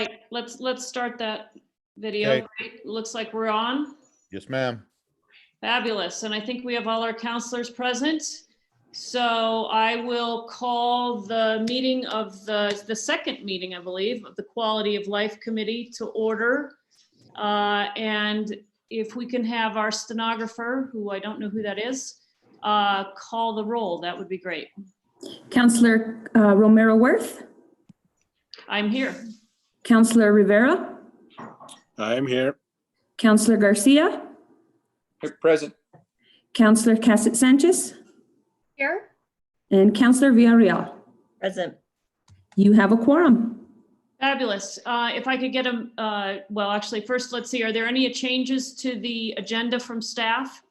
right, let's start that video. Okay. Right? Looks like we're on. Yes, ma'am. Fabulous. And I think we have all our counselors present. So I will call the meeting of the second meeting, I believe, of the Quality of Life Committee to order. And if we can have our stenographer, who I don't know who that is, call the roll, that would be great. Counselor Romero Worth, I'm here. Counselor Rivera, I am here. Counselor Garcia, Here, present. Counselor Cassett Sanchez, Here. and Counselor Villarreal. Present. You have a quorum. Fabulous. If I could get well, actually, first, let's see, are there any changes to the agenda from staff?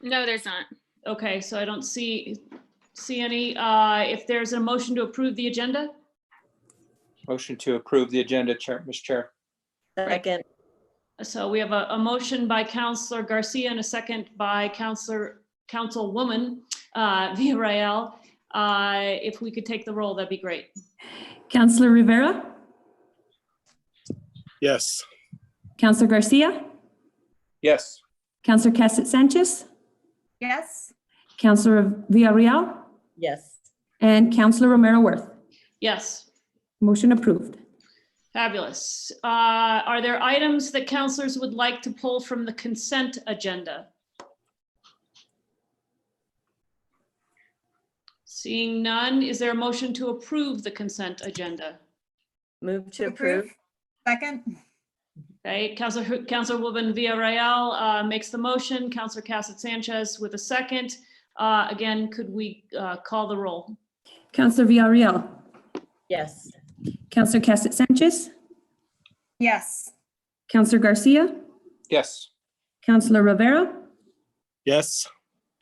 No, there's not. Okay, so I don't see any. If there's a motion to approve the agenda? Motion to approve the agenda, Mr. Chair. Second. So we have a motion by Counselor Garcia and a second by Councilwoman Villarreal. If we could take the roll, that'd be great. Counselor Rivera, Yes. Counselor Garcia, Yes. Counselor Cassett Sanchez, Yes. Counselor Villarreal, Yes. and Counselor Romero Worth. Yes, Motion approved. fabulous. Are there items that counselors would like to pull from the consent agenda? Seeing none, is there a motion to approve the consent agenda? Move to approve. Second. Okay, Councilwoman Villarreal makes the motion, Counselor Cassett Sanchez with a second. Again, could we call the roll? Counselor Villarreal, Yes. Counselor Cassett Sanchez, Yes. Counselor Garcia, Yes. Counselor Rivera, Yes.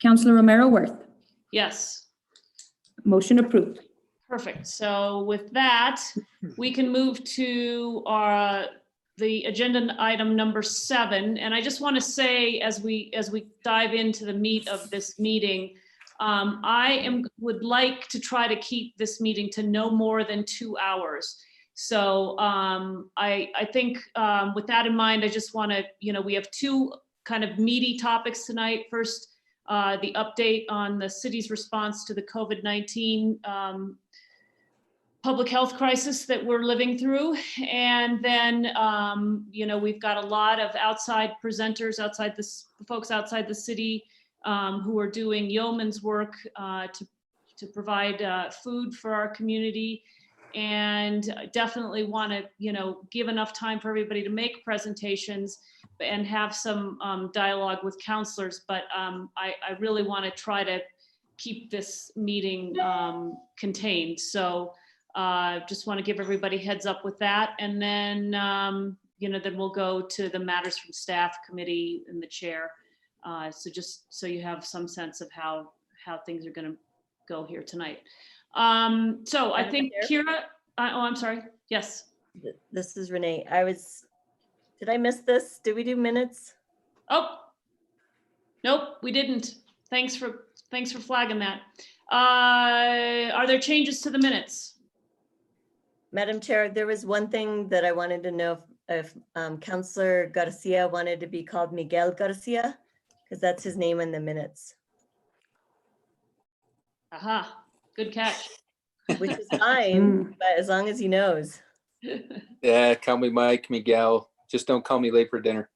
Counselor Romero Worth. Yes. Motion approved. Perfect. So with that, we can move to the agenda item number 7. And I just want to say, as we dive into the meat of this meeting, would like to try to keep this meeting to no more than 2 hours. So I think with that in mind, I just want to, we have 2 kind of meaty topics tonight. First, the update on the city's response to the COVID-19 public health crisis that we're living through. And then, we've got a lot of outside presenters, folks outside the city who are doing yeoman's work to provide food for our community. And I definitely want to, give enough time for everybody to make presentations and have some dialogue with counselors. But I really want to try to keep this meeting contained. So just want to give everybody heads up with that. And then, then we'll go to the matters from staff committee and the chair. So just so you have some sense of how things are going to go here tonight. So I think Kira, I'm sorry. Yes. This is Renee. Did I miss this? Did we do minutes? Oh, nope, we didn't. Thanks for flagging that. Are there changes to the minutes? Madam Chair, there was one thing that I wanted to know if Counselor Garcia wanted to be called Miguel Garcia, because that's his name in the minutes, Aha, good catch. which is fine, but as long as he knows. Yeah, call me Mike, Miguel. Just don't call me late for dinner.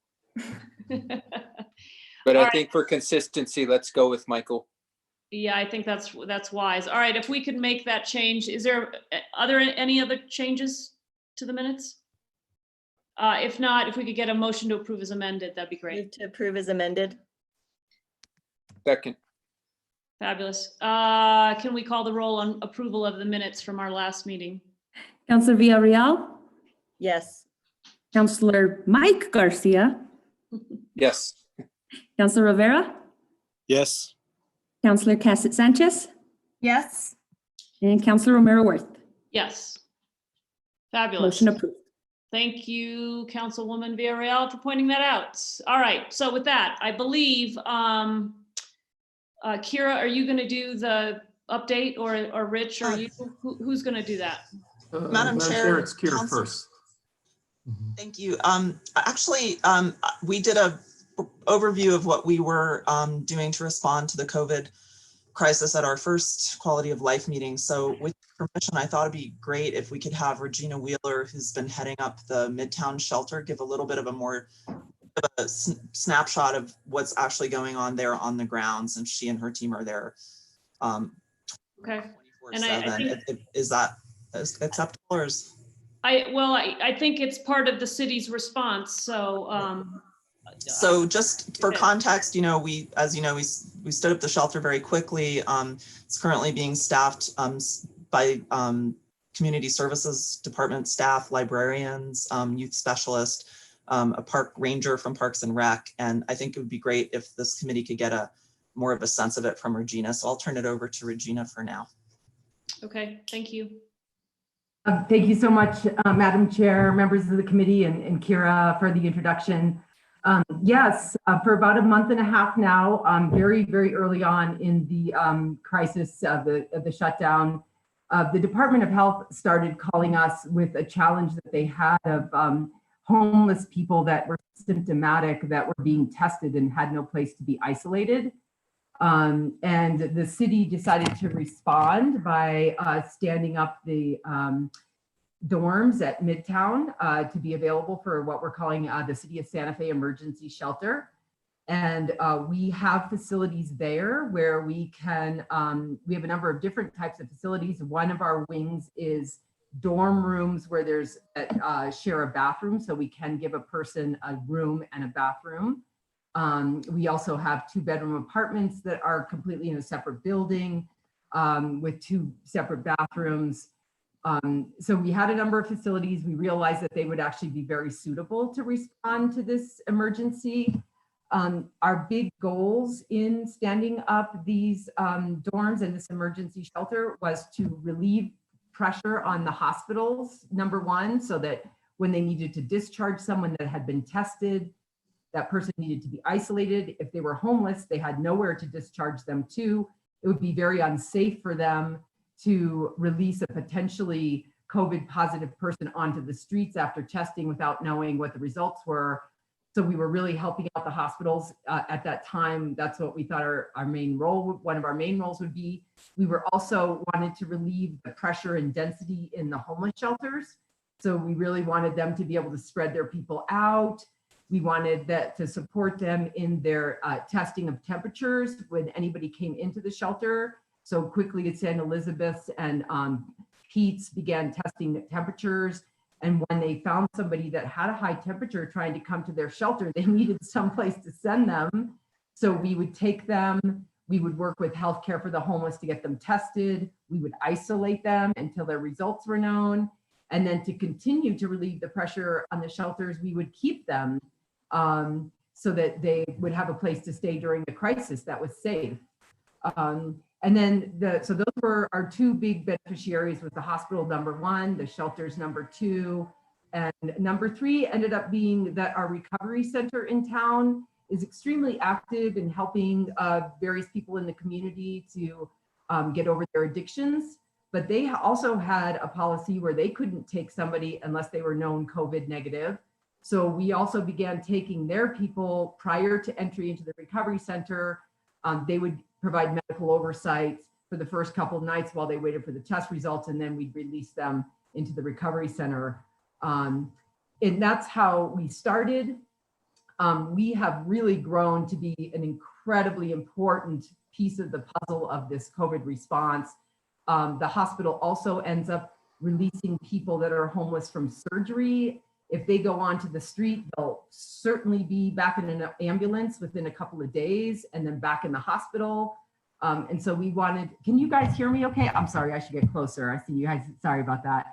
But All I right. think for consistency, let's go with Michael. Yeah, I think that's wise. All right, if we could make that change, are there any other changes to the minutes? If not, if we could get a motion to approve as amended, that'd be great. Move to approve as amended. Second. Fabulous. Can we call the roll on approval of the minutes from our last meeting? Counselor Villarreal, Yes. Counselor Mike Garcia, Yes. Counselor Rivera, Yes. Counselor Cassett Sanchez, Yes. and Counselor Romero Worth. Yes. Fabulous. Motion approved. Thank you, Councilwoman Villarreal, for pointing that out. All right, so with that, I believe, Kira, are you going to do the update, or Rich, or you? Who's going to do that? Madam Chair, It's Kira Council- first. Mhm. Thank you. Actually, we did a overview of what we were doing to respond to the COVID crisis at our first quality of life meeting. So with permission, I thought it'd be great if we could have Regina Wheeler, who's been heading up the Midtown shelter, give a little bit of a more of a snapshot of what's actually going on there on the ground, since she and her team are there Okay. 24/7. Is that acceptable, or is? I think it's part of the city's response. So just for context, as you know, we stood up the shelter very quickly. It's currently being staffed by community services department staff, librarians, youth specialist, a park ranger from Parks and Rec. And I think it would be great if this committee could get more of a sense of it from Regina. So I'll turn it over to Regina for now. Okay, thank you. Thank you so much, Madam Chair, members of the committee, and Kira for the introduction. Yes, for about a month and a half now, very, very early on in the crisis of the shutdown, the Department of Health started calling us with a challenge that they had of homeless people that were symptomatic, that were being tested and had no place to be isolated. And the city decided to respond by standing up the dorms at Midtown to be available for what we're calling the City of Santa Fe Emergency Shelter. And we have facilities there where we can, we have a number of different types of facilities. One of our wings is dorm rooms where there's share a bathroom, so we can give a person a room and a bathroom. We also have 2-bedroom apartments that are completely in a separate building with 2 separate bathrooms. So we had a number of facilities. We realized that they would actually be very suitable to respond to this emergency. Our big goals in standing up these dorms and this emergency shelter was to relieve pressure on the hospitals, number one, so that when they needed to discharge someone that had been tested, that person needed to be isolated. If they were homeless, they had nowhere to discharge them to. It would be very unsafe for them to release a potentially COVID positive person onto the streets after testing without knowing what the results were. So we were really helping out the hospitals at that time. That's what we thought our main role, one of our main roles would be. We were also wanted to relieve the pressure and density in the homeless shelters. So we really wanted them to be able to spread their people out. We wanted that to support them in their testing of temperatures when anybody came into the shelter. So quickly at San Elizabeth's and Pete's began testing the temperatures. And when they found somebody that had a high temperature trying to come to their shelter, they needed someplace to send them. So we would take them, we would work with healthcare for the homeless to get them tested. We would isolate them until their results were known. And then to continue to relieve the pressure on the shelters, we would keep them so that they would have a place to stay during the crisis that was safe. And then so those were our 2 big beneficiaries, with the hospital number 1, the shelters number 2, and number 3 ended up being that our recovery center in town is extremely active in helping various people in the community to get over their addictions. But they also had a policy where they couldn't take somebody unless they were known COVID negative. So we also began taking their people prior to entry into the recovery center. They would provide medical oversight for the first couple of nights while they waited for the test results, and then we'd release them into the recovery center. And that's how we started. We have really grown to be an incredibly important piece of the puzzle of this COVID response. The hospital also ends up releasing people that are homeless from surgery. If they go onto the street, they'll certainly be back in an ambulance within a couple of days and then back in the hospital. And so we wanted, can you guys hear me okay? I'm sorry, I should get closer. I see you guys, sorry about that.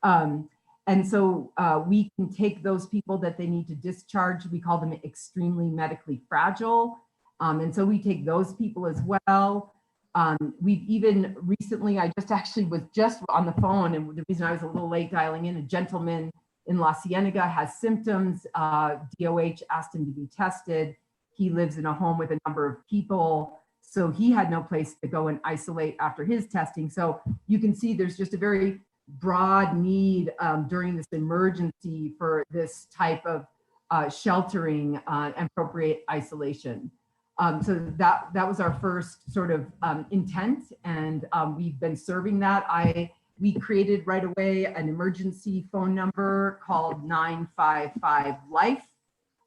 And so we can take those people that they need to discharge. We call them extremely medically fragile. And so we take those people as well. We've even recently, I was just on the phone, and the reason I was a little late dialing in, a gentleman in La Cienega has symptoms. DOH asked him to be tested. He lives in a home with a number of people. So he had no place to go and isolate after his testing. So you can see there's just a very broad need during this emergency for this type of sheltering and appropriate isolation. So that was our first sort of intent, and we've been serving that. We created right away an emergency phone number called 955 Life.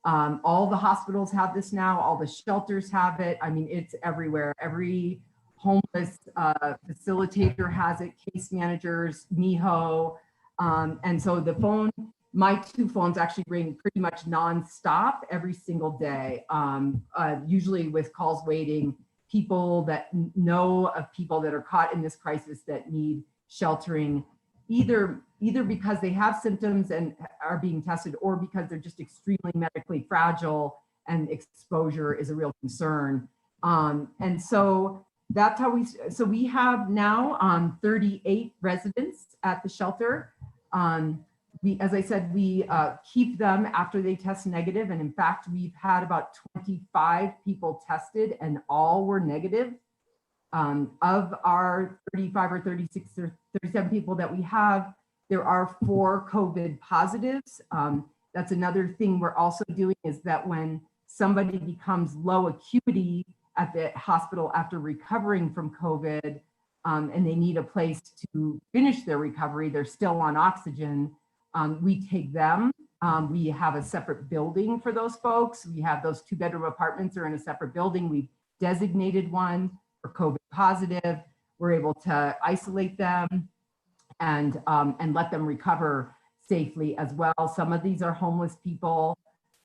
All the hospitals have this now, all the shelters have it. I mean, it's everywhere. Every homeless facilitator has it, case managers, NEHO. And so the phone, my two phones actually ring pretty much nonstop every single day, usually with calls waiting, people that know of people that are caught in this crisis that need sheltering, either because they have symptoms and are being tested, or because they're just extremely medically fragile and exposure is a real concern. And so that's how we have now 38 residents at the shelter. As I said, we keep them after they test negative. And in fact, we've had about 25 people tested and all were negative. Of our 35 or 36 or 37 people that we have, there are 4 COVID positives. That's another thing we're also doing, is that when somebody becomes low acuity at the hospital after recovering from COVID, and they need a place to finish their recovery, they're still on oxygen, we take them. We have a separate building for those folks. We have those 2-bedroom apartments are in a separate building. We've designated one for COVID positive. We're able to isolate them and let them recover safely as well. Some of these are homeless people.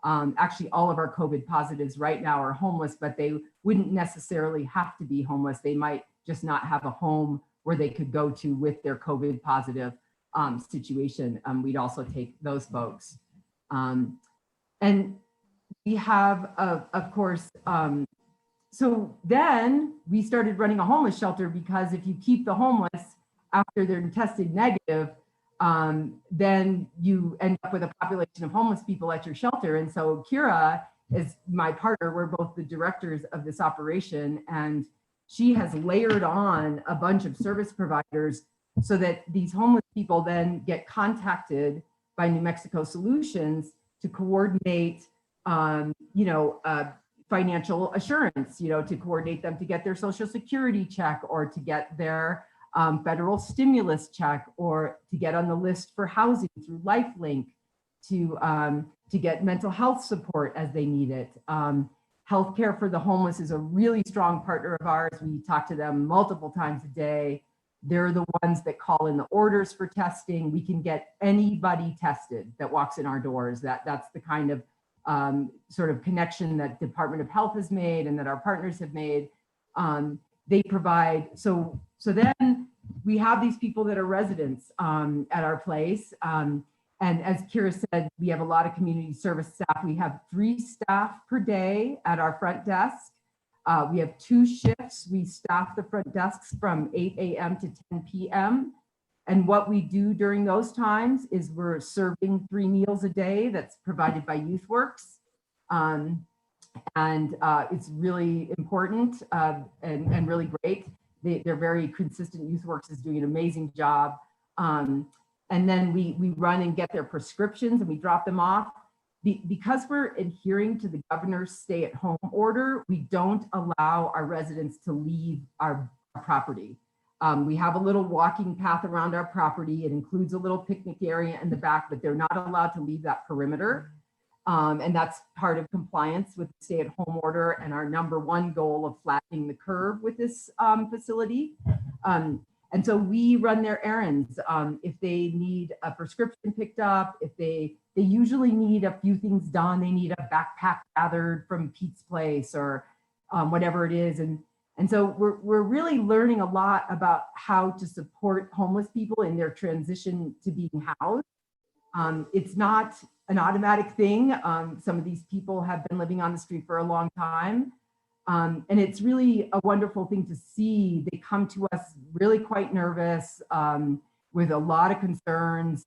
Actually, all of our COVID positives right now are homeless, but they wouldn't necessarily have to be homeless. They might just not have a home where they could go to with their COVID positive situation. We'd also take those folks. And we have, of course, so then we started running a homeless shelter, because if you keep the homeless after they're tested negative, then you end up with a population of homeless people at your shelter. And so Kira is my partner. We're both the directors of this operation, and she has layered on a bunch of service providers so that these homeless people then get contacted by New Mexico Solutions to coordinate, financial assurance, to coordinate them to get their Social Security check, or to get their federal stimulus check, or to get on the list for housing through LifeLink, to get mental health support as they need it. Healthcare for the Homeless is a really strong partner of ours. We talk to them multiple times a day. They're the ones that call in the orders for testing. We can get anybody tested that walks in our doors. That's the kind of sort of connection that Department of Health has made and that our partners have made. They provide, so then we have these people that are residents at our place. And as Kira said, we have a lot of community service staff. We have 3 staff per day at our front desk. We have 2 shifts. We staff the front desks from 8 a.m. to 10 p.m. And what we do during those times is we're serving 3 meals a day that's provided by YouthWorks. It's really important and really great. They're very consistent. YouthWorks is doing an amazing job. And then we run and get their prescriptions and we drop them off. Because we're adhering to the governor's stay-at-home order, we don't allow our residents to leave our property. We have a little walking path around our property. It includes a little picnic area in the back, but they're not allowed to leave that perimeter. And that's part of compliance with the stay-at-home order and our #1 goal of flattening the curve with this facility. And so we run their errands. If they need a prescription picked up, if they usually need a few things done, they need a backpack gathered from Pete's Place or whatever it is. And so we're really learning a lot about how to support homeless people in their transition to being housed. It's not an automatic thing. Some of these people have been living on the street for a long time. And it's really a wonderful thing to see. They come to us really quite nervous, with a lot of concerns,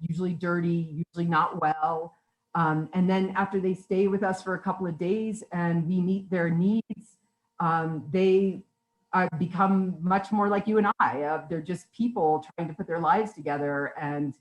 usually dirty, usually not well. And then after they stay with us for a couple of days and we meet their needs, they become much more like you and I. They're just people trying to put their lives together, and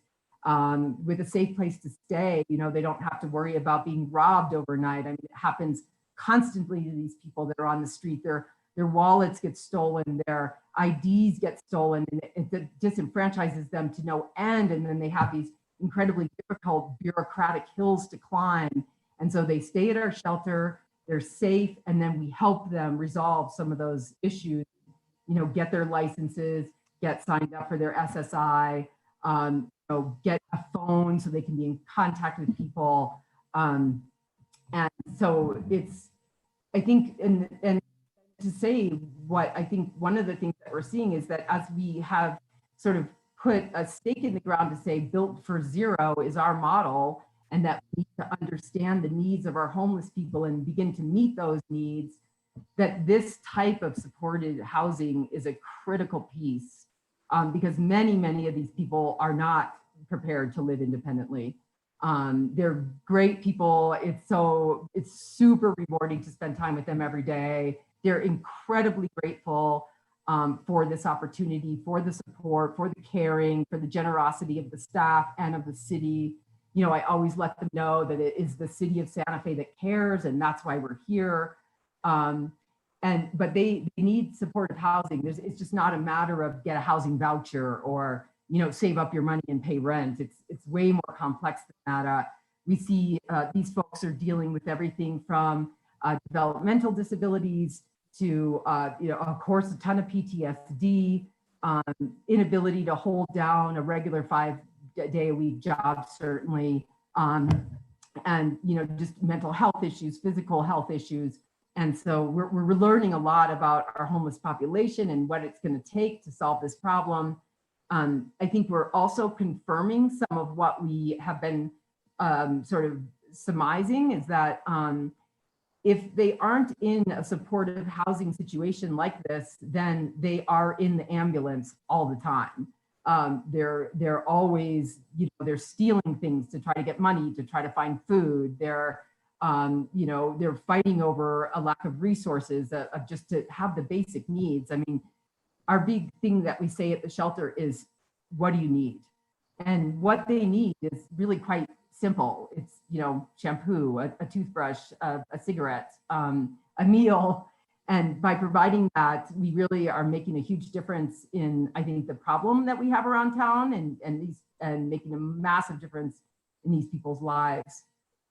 with a safe place to stay, they don't have to worry about being robbed overnight. I mean, it happens constantly to these people that are on the street. Their wallets get stolen, their IDs get stolen, and it disenfranchises them to no end. And then they have these incredibly difficult bureaucratic hills to climb. And so they stay at our shelter, they're safe, and then we help them resolve some of those issues, get their licenses, get signed up for their SSI, get a phone so they can be in contact with people. And so I think, and to say what I think one of the things that we're seeing is that as we have sort of put a stake in the ground to say built for zero is our model, and that we need to understand the needs of our homeless people and begin to meet those needs, that this type of supported housing is a critical piece, because many of these people are not prepared to live independently. They're great people. It's super rewarding to spend time with them every day. They're incredibly grateful for this opportunity, for the support, for the caring, for the generosity of the staff and of the city. I always let them know that it is the city of Santa Fe that cares, and that's why we're here. But they need supportive housing. It's just not a matter of get a housing voucher or save up your money and pay rent. It's way more complex than that. We see these folks are dealing with everything from developmental disabilities to, of course, a ton of PTSD, inability to hold down a regular 5-day-a-week job, certainly, and just mental health issues, physical health issues. And so we're learning a lot about our homeless population and what it's going to take to solve this problem. I think we're also confirming some of what we have been sort of surmising, is that if they aren't in a supportive housing situation like this, then they are in the ambulance all the time. They're always, they're stealing things to try to get money, to try to find food. They're fighting over a lack of resources, of just to have the basic needs. I mean, our big thing that we say at the shelter is, what do you need? And what they need is really quite simple. It's, shampoo, a toothbrush, a cigarette, a meal. And by providing that, we really are making a huge difference in, I think, the problem that we have around town, and making a massive difference in these people's lives.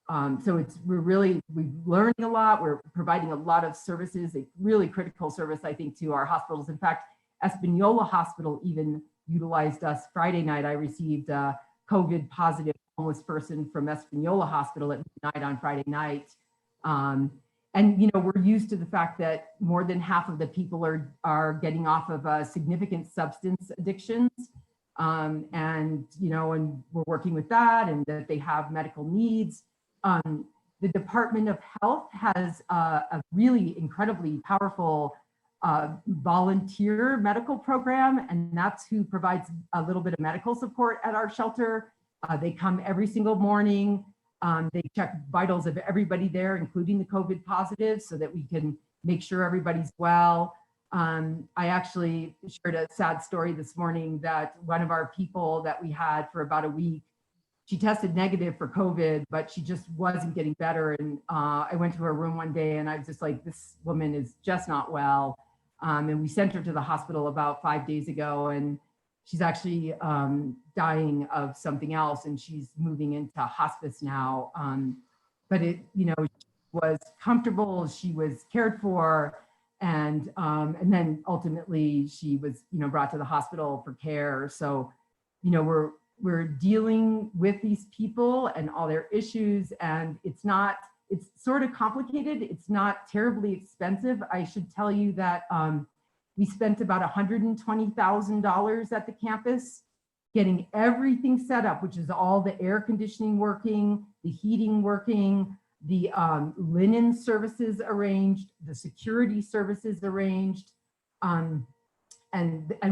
So we're learning a lot. We're providing a lot of services, a really critical service, I think, to our hospitals. In fact, Espanola Hospital even utilized us. Friday night, I received a COVID positive homeless person from Espanola Hospital at midnight on Friday night. And we're used to the fact that more than half of the people are getting off of significant substance addictions. And we're working with that, and that they have medical needs. The Department of Health has a really incredibly powerful volunteer medical program, and that's who provides a little bit of medical support at our shelter. They come every single morning. They check vitals of everybody there, including the COVID positives, so that we can make sure everybody's well. I actually shared a sad story this morning that one of our people that we had for about a week, she tested negative for COVID, but she just wasn't getting better. And I went to her room one day and I was just like, this woman is just not well. And we sent her to the hospital about 5 days ago, and she's actually dying of something else, and she's moving into hospice now. But she was comfortable, she was cared for, and then ultimately she was, brought to the hospital for care. So, we're dealing with these people and all their issues, and it's sort of complicated. It's not terribly expensive. I should tell you that we spent about $120,000 at the campus getting everything set up, which is all the air conditioning working, the heating working, the linen services arranged, the security services arranged. And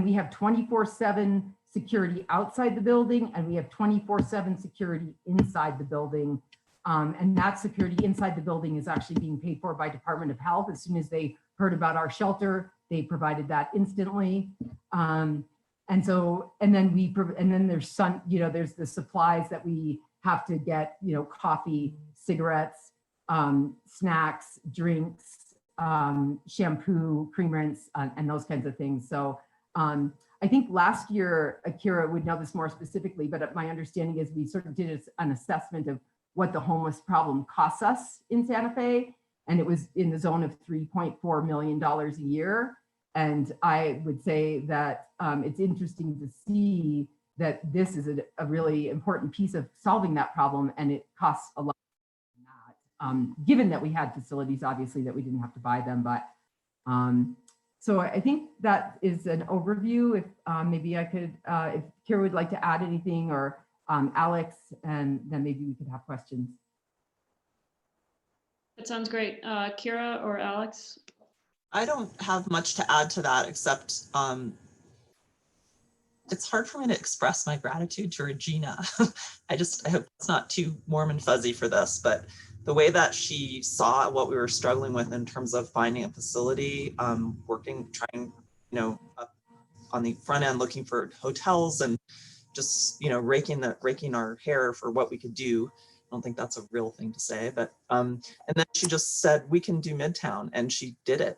we have 24/7 security outside the building, and we have 24/7 security inside the building. And that security inside the building is actually being paid for by Department of Health. As soon as they heard about our shelter, they provided that instantly. And then there's there's the supplies that we have to get, coffee, cigarettes, snacks, drinks, shampoo, cream rinse, and those kinds of things. So I think last year, Akira would know this more specifically, but my understanding is we sort of did an assessment of what the homeless problem costs us in Santa Fe, and it was in the zone of $3.4 million a year. And I would say that it's interesting to see that this is a really important piece of solving that problem, and it costs a lot than that, given that we had facilities, obviously, that we didn't have to buy them. But so I think that is an overview. If maybe I could, if Kira would like to add anything, or Alex, and then maybe we could have questions. That sounds great. Kira or Alex? I don't have much to add to that, except it's hard for me to express my gratitude to Regina. I hope it's not too warm and fuzzy for this, but the way that she saw what we were struggling with in terms of finding a facility, trying, up on the front end, looking for hotels and just, raking our hair for what we could do. I don't think that's a real thing to say, but, and then she just said, we can do Midtown, and she did it.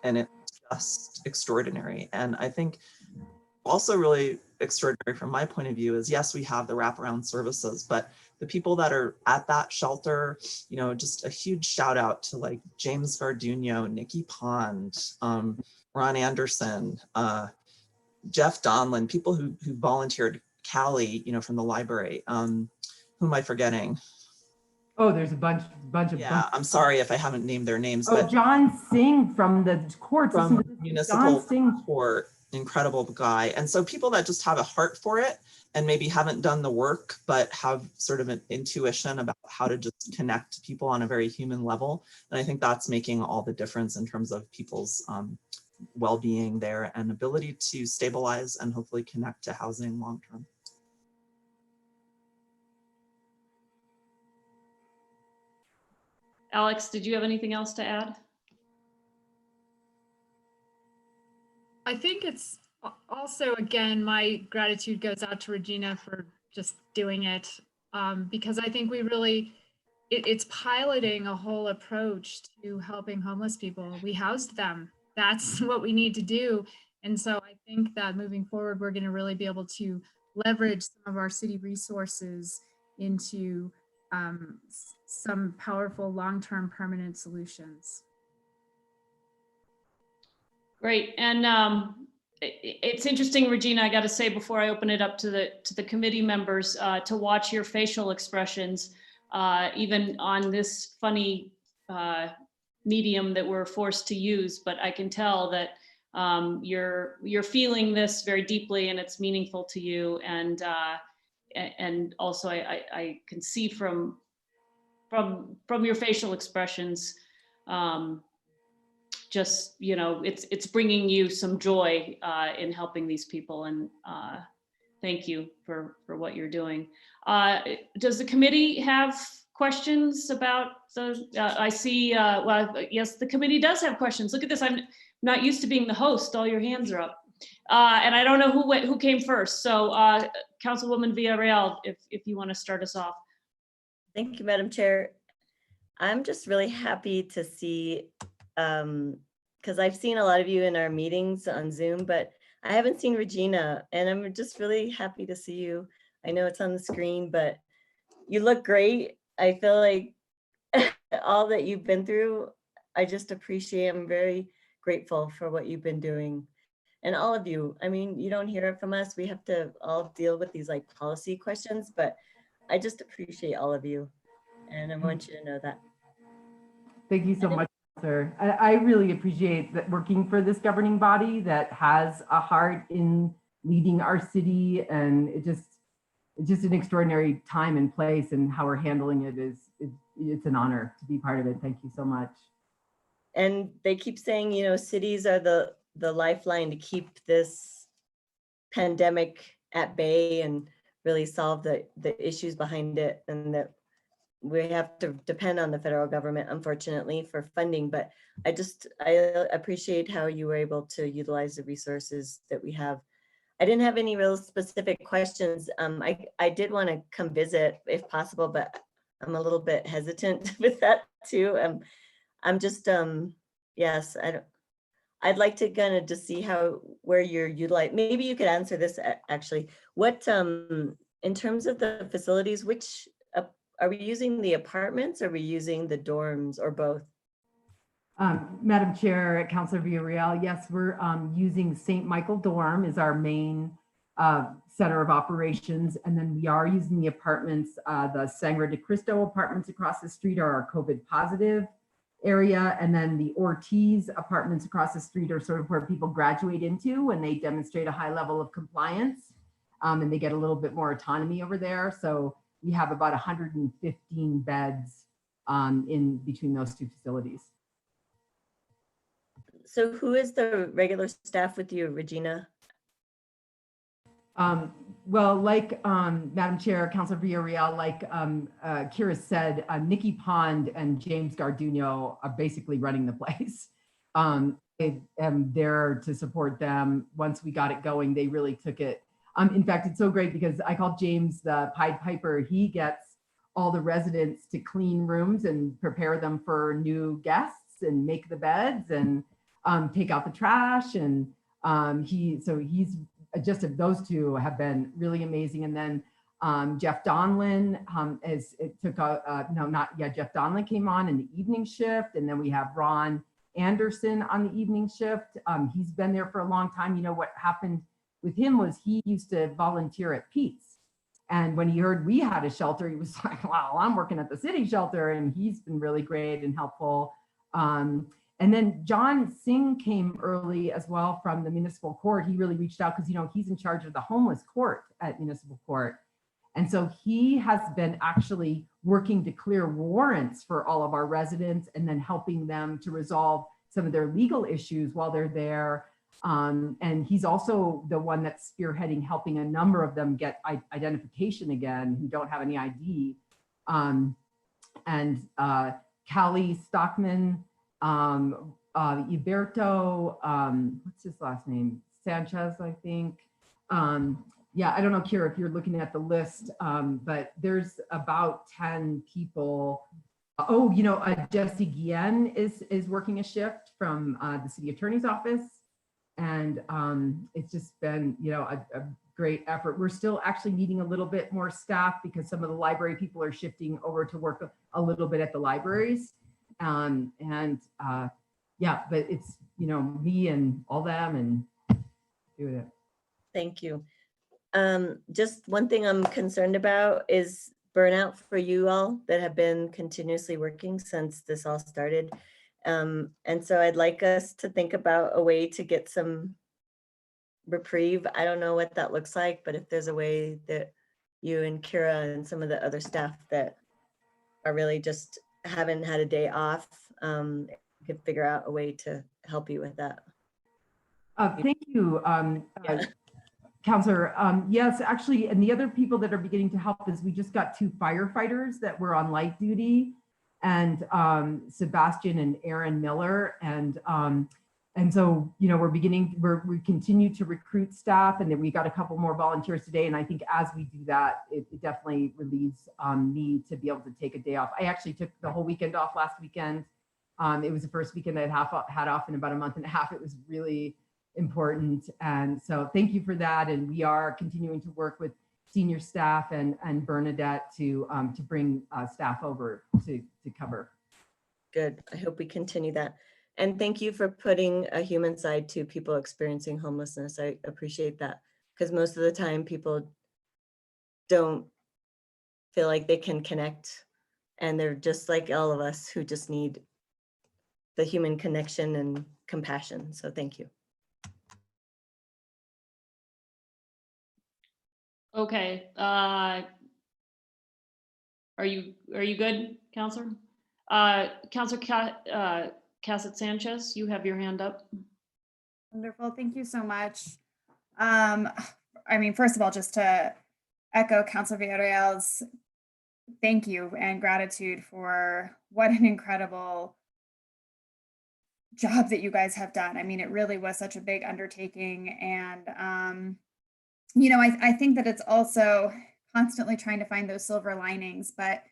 And it's just extraordinary. And I think also really extraordinary from my point of view is, yes, we have the wraparound services, but the people that are at that shelter, just a huge shout out to like James Garduno, Nikki Pond, Ron Anderson, Jeff Donlin, people who volunteered, Callie, from the library. Who am I forgetting? Oh, there's a bunch of. Yeah, I'm sorry if I haven't named their names. Oh, but John Singh from the courts. From municipal court, incredible guy. And so people that just have a heart for it and maybe haven't done the work, but have sort of an intuition about how to just connect people on a very human level. And I think that's making all the difference in terms of people's well-being there and ability to stabilize and hopefully connect to housing long-term. Alex, did you have anything else to add? I think it's also, again, my gratitude goes out to Regina for just doing it, because I think we really, it's piloting a whole approach to helping homeless people. We housed them. That's what we need to do. And so I think that moving forward, we're going to really be able to leverage some of our city resources into some powerful long-term permanent solutions. Great. And it's interesting, Regina, I got to say before I open it up to the committee members, to watch your facial expressions, even on this funny medium that we're forced to use. But I can tell that you're feeling this very deeply, and it's meaningful to you. And also I can see from your facial expressions, just, it's bringing you some joy in helping these people, and thank you for what you're doing. Does the committee have questions about I see, well, yes, the committee does have questions. Look at this, I'm not used to being the host, all your hands are up. And I don't know who came first. So Councilwoman Villarreal, if you want to start us off. Thank you, Madam Chair. I'm just really happy to see, because I've seen a lot of you in our meetings on Zoom, but I haven't seen Regina, and I'm just really happy to see you. I know it's on the screen, but you look great. I feel like all that you've been through, I just appreciate. I'm very grateful for what you've been doing. And all of you, I mean, you don't hear it from us. We have to all deal with these like policy questions, but I just appreciate all of you. And I want you to know that. Thank you so much, sir. I really appreciate that working for this governing body that has a heart in leading our city, and it's just an extraordinary time and place, and how we're handling it it's an honor to be part of it. Thank you so much. And they keep saying, cities are the lifeline to keep this pandemic at bay and really solve the issues behind it, and that we have to depend on the federal government, unfortunately, for funding, but I appreciate how you were able to utilize the resources that we have. I didn't have any real specific questions. I did want to come visit if possible, but I'm a little bit hesitant with that too. I'm just, yes, I'd like to kind of just see where you're utilized. Maybe you could answer this actually. What, in terms of the facilities, which, are we using the apartments? Or are we using the dorms or both? Madam Chair, Councilor Villarreal, yes, we're using St. Michael Dorm is our main center of operations. And then we are using the apartments, the Sangre de Cristo apartments across the street are our COVID positive area. And then the Ortiz apartments across the street are sort of where people graduate into when they demonstrate a high level of compliance. And they get a little bit more autonomy over there. So we have about 115 beds in between those two facilities. So who is the regular staff with you, Regina? Well, like Madam Chair, Councilor Villarreal, like Kira said, Nikki Pond and James Garduno are basically running the place. I'm there to support them. Once we got it going, they really took it. In fact, it's so great because I call James the Pied Piper. He gets all the residents to clean rooms and prepare them for new guests and make the beds and take out the trash. And he's just, those two have been really amazing. And then Jeff Donlin Jeff Donlin came on in the evening shift. And then we have Ron Anderson on the evening shift. He's been there for a long time. You know, what happened with him was he used to volunteer at Pete's. And when he heard we had a shelter, he was like, wow, I'm working at the city shelter. And he's been really great and helpful. And then John Singh came early as well from the municipal court. He really reached out because, you know, he's in charge of the homeless court at municipal court. And so he has been actually working to clear warrants for all of our residents and then helping them to resolve some of their legal issues while they're there. And he's also the one that's spearheading helping a number of them get identification again who don't have any ID. Callie Stockman, Iberto, what's his last name? Sanchez, I think. Yeah, I don't know, Kira, if you're looking at the list, but there's about 10 people. Oh, you know, Jesse Guillen is working a shift from the city attorney's office. And it's just been, you know, a great effort. We're still actually needing a little bit more staff because some of the library people are shifting over to work a little bit at the libraries. Yeah, but it's, you know, me and all them and doing it. Thank you. Just one thing I'm concerned about is burnout for you all that have been continuously working since this all started. And so I'd like us to think about a way to get some reprieve. I don't know what that looks like, but if there's a way that you and Kira and some of the other staff that are really just haven't had a day off, could figure out a way to help you with that. Thank you, Councilor. Yes, actually, and the other people that are beginning to help is we just got 2 firefighters that were on light duty, and Sebastian and Aaron Miller, and so, you know, we continue to recruit staff, and then we got a couple more volunteers today. And I think as we do that, it definitely relieves me to be able to take a day off. I actually took the whole weekend off last weekend. It was the first weekend I'd had off in about a month and a half. It was really important. And so thank you for that. And we are continuing to work with senior staff and Bernadette to bring staff over to cover. Good. I hope we continue that. And thank you for putting a human side to people experiencing homelessness. I appreciate that because most of the time people don't feel like they can connect, and they're just like all of us who just need the human connection and compassion. So thank you. Okay. Are you good, Counselor? Counselor Cassett Sanchez, you have your hand up. Wonderful. Thank you so much. I mean, first of all, just to echo Councilor Villarreal's thank you and gratitude for what an incredible job that you guys have done. I mean, it really was such a big undertaking. And, I think that it's also constantly trying to find those silver linings. But,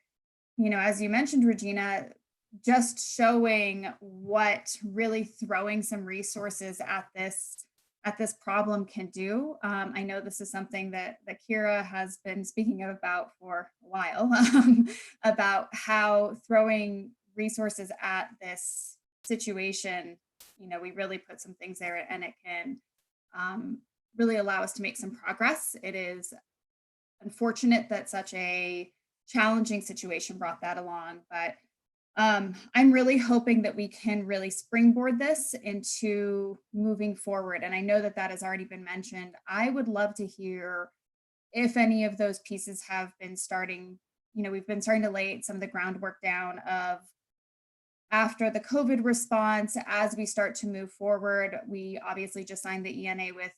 as you mentioned, Regina, just showing what really throwing some resources at this problem can do. I know this is something that Kira has been speaking about for a while, about how throwing resources at this situation, we really put some things there and it can really allow us to make some progress. It is unfortunate that such a challenging situation brought that along, but I'm really hoping that we can really springboard this into moving forward. And I know that that has already been mentioned. I would love to hear if any of those pieces have been starting, we've been starting to lay some of the groundwork down of after the COVID response, as we start to move forward. We obviously just signed the ENA with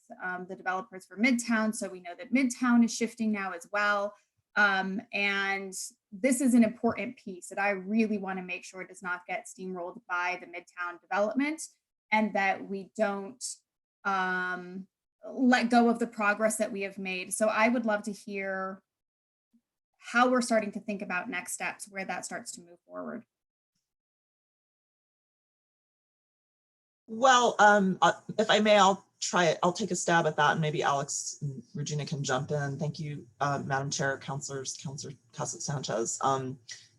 the developers for Midtown. So we know that Midtown is shifting now as well. And this is an important piece that I really want to make sure does not get steamrolled by the Midtown development, and that we don't let go of the progress that we have made. So I would love to hear how we're starting to think about next steps, where that starts to move forward. Well, if I may, I'll try it. I'll take a stab at that, and maybe Alex and Regina can jump in. Thank you, Madam Chair, Counselor Casas-Sanchez.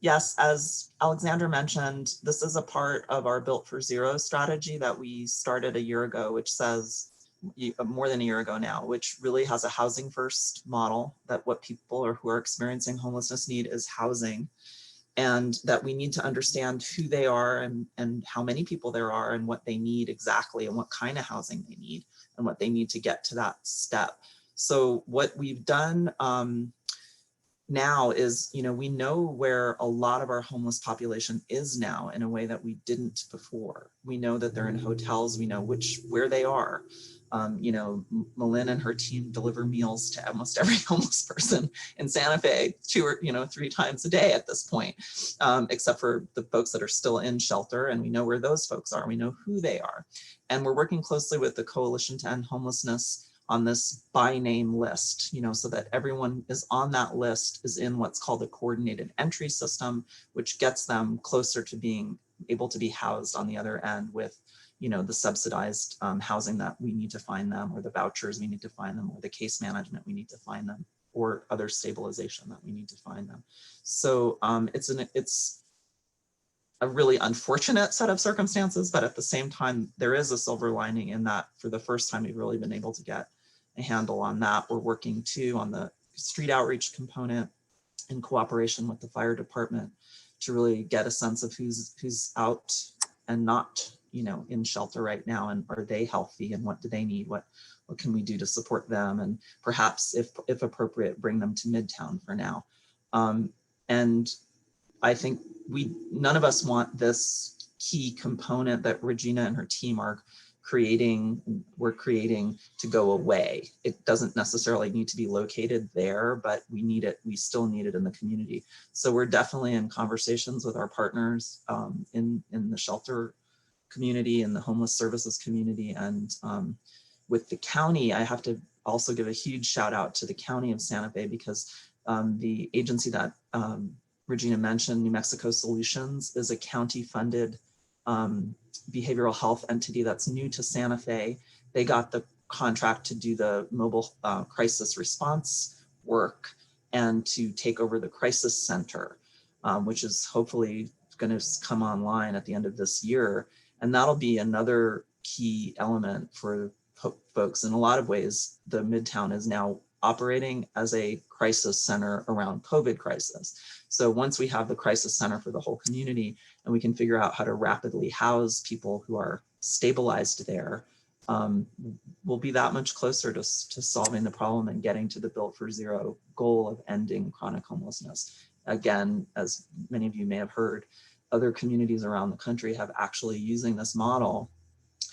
Yes, as Alexander mentioned, this is a part of our Built for Zero strategy that we started a year ago, which says, more than a year ago now, which really has a housing first model, that what people who are experiencing homelessness need is housing. And that we need to understand who they are and how many people there are and what they need exactly and what kind of housing they need and what they need to get to that step. So what we've done now is, we know where a lot of our homeless population is now in a way that we didn't before. We know that they're in hotels. We know where they are. Melinda and her team deliver meals to almost every homeless person in Santa Fe 2 or 3 times a day at this point, except for the folks that are still in shelter. And we know where those folks are. We know who they are. And we're working closely with the Coalition to End Homelessness on this by name list, so that everyone is on that list is in what's called a coordinated entry system, which gets them closer to being able to be housed on the other end with the subsidized housing that we need to find them, or the vouchers we need to find them, or the case management we need to find them, or other stabilization that we need to find them. So it's a really unfortunate set of circumstances, but at the same time, there is a silver lining in that for the first time, we've really been able to get a handle on that. We're working too on the street outreach component in cooperation with the fire department to really get a sense of who's out and not in shelter right now, and are they healthy, and what do they need, what can we do to support them, and perhaps if appropriate, bring them to Midtown for now. And I think none of us want this key component that Regina and her team we're creating to go away. It doesn't necessarily need to be located there, but we still need it in the community. So we're definitely in conversations with our partners in the shelter community and the homeless services community, and with the county. I have to also give a huge shout out to the County of Santa Fe, because the agency that Regina mentioned, New Mexico Solutions, is a county funded behavioral health entity that's new to Santa Fe. They got the contract to do the mobile crisis response work and to take over the crisis center, which is hopefully going to come online at the end of this year. And that'll be another key element for folks. In a lot of ways, the Midtown is now operating as a crisis center around COVID crisis. So once we have the crisis center for the whole community, and we can figure out how to rapidly house people who are stabilized there, we'll be that much closer to solving the problem and getting to the Built for Zero goal of ending chronic homelessness. Again, as many of you may have heard, other communities around the country have actually using this model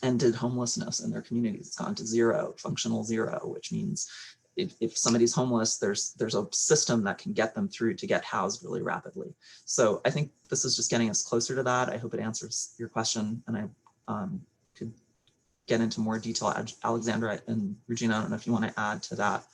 ended homelessness in their communities. It's gone to zero, functional zero, which means if somebody's homeless, there's a system that can get them through to get housed really rapidly. So I think this is just getting us closer to that. I hope it answers your question, and I could get into more detail. Alexandra and Regina, I don't know if you want to add to that.